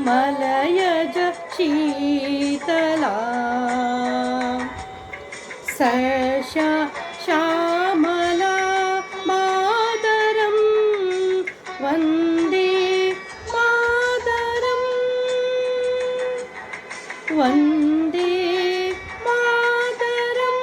ಮಲಯಜ ಶೀತಲಾ ಸರ್ಷ ಶ್ಯಾಮಲಾ ಮಾತರಂ ವಂದೇ ಮಾತರಂ ವಂದೇ ಮಾತರಂ.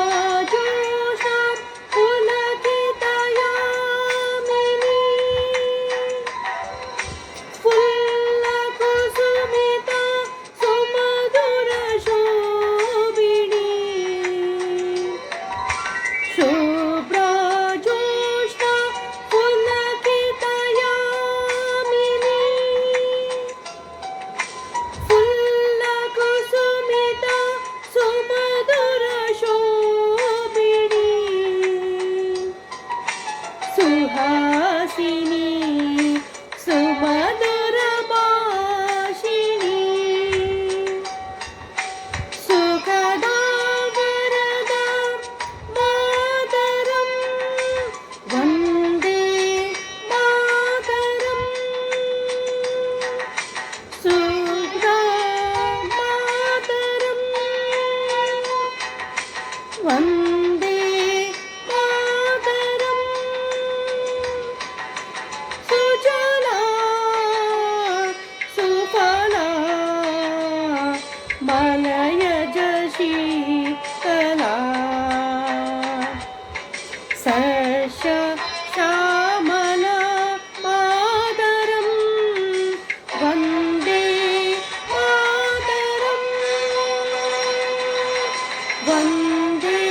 शुभ्रजोषा पुलकितयामिनी फुल्लकुसुमिता सुमधुरशोभिनी शुभ्रजोषा पुलकितयामिनी फुल्लकुसुमिता सुमधुरशोभिनी सुहासिनी सुमधुरभाषिणी सुखदा वरदा मातरं वन्दे मातरं सुखदा मातरं वन्दे मातरं सुजला सुफला मलयज शीतला सर्ष श्यामला मातरं वन्दे मातरं वन्दे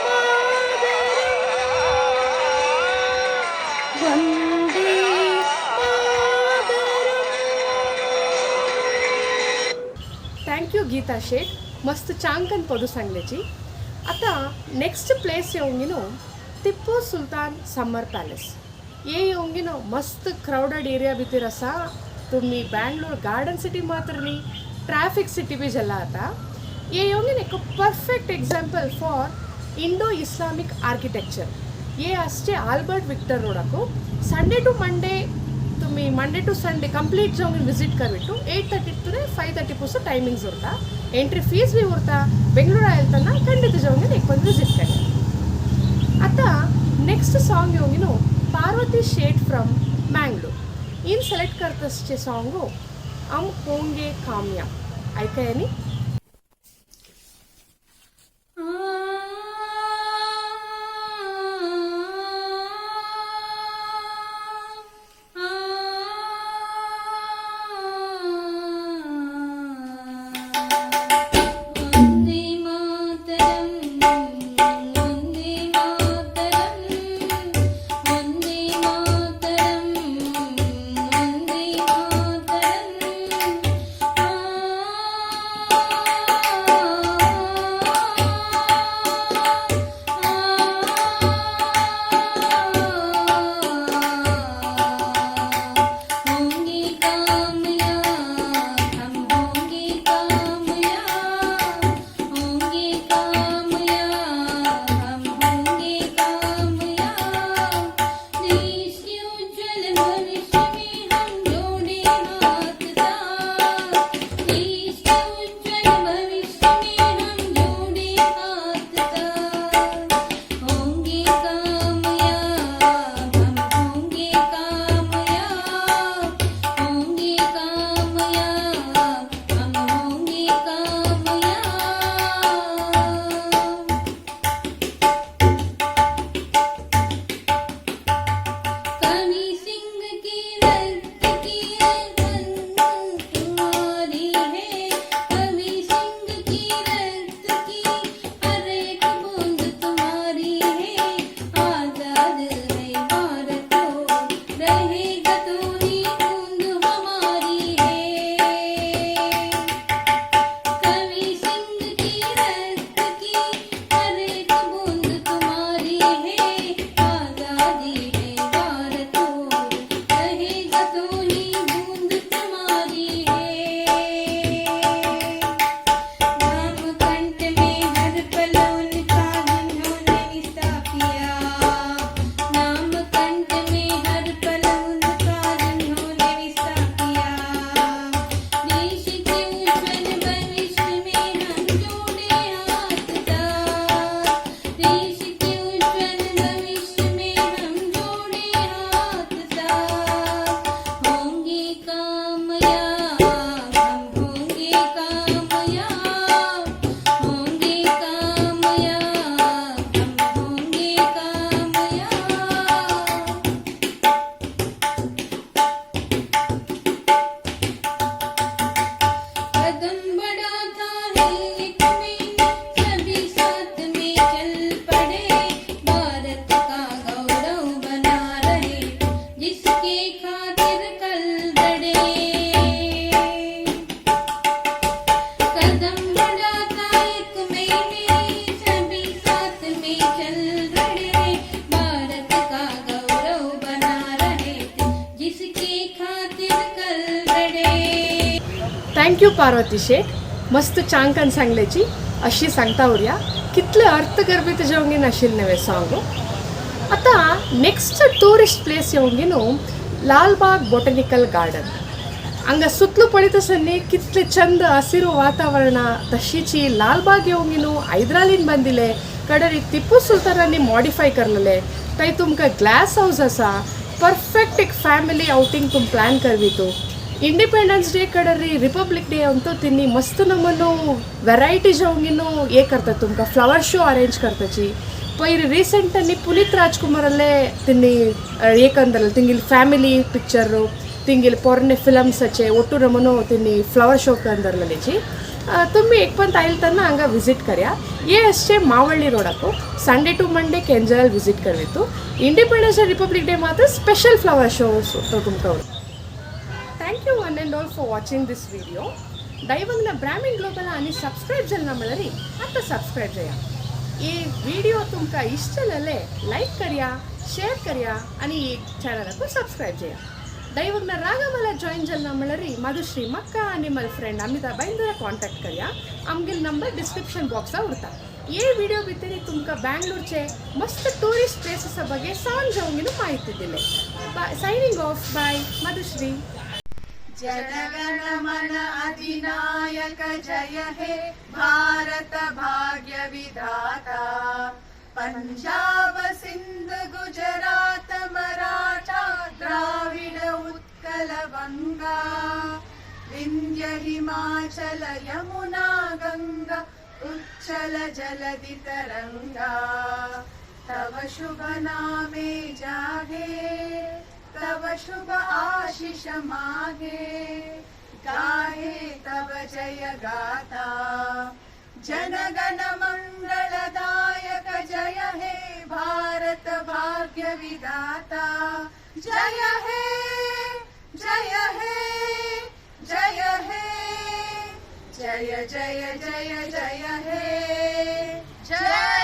मातरं वन्दे मातरं. थँक्यू गीता शेट मस्त चांकन पदू सांगल्याची. आता नेक्स्ट प्लेस येऊंगिनो टिप्पू सुलतान समर पॅलेस ये येऊंगिनो मस्त क्राउडेड एरिया भितर असा. तुम्ही बँगलोर गार्डन सिटी मात्र न्ही ट्रॅफिक सिटी बी जाला आता. ये येऊंगिन एक perfect example for Indo Islamic architecture. ये असचे आल्बर्ट विक्टर रोडाको संडे टू मंडे तुम्ही मंडे टू संडे कंप्लीट जाऊन विजिट करबिಟ್ಟು 8:30 to 5:30 पुसो टायमिंग्स उरता. एंट्री फीस बी उरता. बेंगळूर आयलतना खंडित जाऊन एक पण विजिट करा. आता नेक्स्ट सॉन्ग येऊंगिनो पार्वती शेट फ्रॉम मैंगलोर इन सेलेक्ट करतसचे सॉन्गो हम होंगे कामयाब ऐकायनी. वन्दे मातरं वन्दे मातरं वन्दे मातरं वन्दे मातरं थँक्यू पार्वती शेख, मस्त चांकन सांगल्याची अशी सांगता उरया कितले अर्थगर्भित जेवंगीन आशिल्ले नवे सॉंग. आता नेक्स्ट टूरिस्ट प्लेस येवंगीन लालबाग बॉटनिकल गार्डन. ಹಂಗೆ ಸುತ್ತಲೂ ಪಡಿತ ಸನ್ನಿ ಕಿತ್ಲೆ ಚಂದ ಹಸಿರು ವಾತಾವರಣ ತಶೀಚಿ लालबाग येवंगीन हैदरालीन ಬಂದಿಲೆ कडेरी टिपू सुलतानांनी मॉडिफाय करलेले थंय तुमकां ग्लास हाऊस आसा. परफेक्ट एक फॅमिली आउटिंग तुम प्लॅन करवितो. इंडिपेंडन्स डे कडेरी रिपब्लिक डे अंतू तिन्नी मस्त नमूनो वेरायटी जेवंगीन हे करता तुमकां फ्लावर शो अरेंज करताची. पयलीं रिसेंटनी पुनीत राजकुमारले तिन्नी एक अंदरले तिंगेली फॅमिली पिक्चर तिंगेली पोरणे फिल्म्साचे ಒಟ್ಟು ನಮೂನು तिन्नी फ्लावर शो अंदरलेची. तुम्ही एक पण आयल तेन्ना हांगा विजीट करया. ये अशें मावळ्ळी रोडाको संडे टू मंडे केंजल विजीट करवितो. इंडिपेंडन्स डे रिपब्लिक डे मात्र स्पेशल फ्लावर शो तो तुमकां. Thank you one and all for watching this video. दैवंगना ब्राह्मीण ग्लोबल आनी सबस्क्राईब जालें ना म्हणल्यार आतां सबस्क्राईब जाया. ಈ ವಿಡಿಯೋ तुमकां इश्ट जालेले लाईक करया, शेअर करया आनी चॅनलाकू सबस्क्राईब जाया. दैवंगना रागामाला जॉईन जालें ना म्हणल्यार माधुश्री मक्का आनी म्हजी फ्रेंड अमिता बाईंदरा कॉन्टॅक्ट करया. आमगेलो नंबर डिस्क्रिप्शन बॉक्सा उरता. ये विडियो भितर तुमकां बेंगलोरचे मस्त टूरिस्ट प्लेसेस ಬಗ್ಗೆ ಸಾಂಗ್ ಜೋಂಗಿನ ಮಾಹಿತಿ दिले. Signing off by Madhushri. जनगण मन अधिनायक जय हे भारत भाग्य विधाता. पंजाब सिंध गुजरात मराठा द्राविड उत्कल गंगा विंध्य हिमाचल यमुना गंगा उच्चल जलधि तरंगा. तव शुभ नामे जागे तव शुभ आशीष मागे गाहे तव जय गाथा. जनगण मंगलदायक जय हे भारत भाग्य विधाता. जय हे जय हे जय हे जय जय जय जय हे जय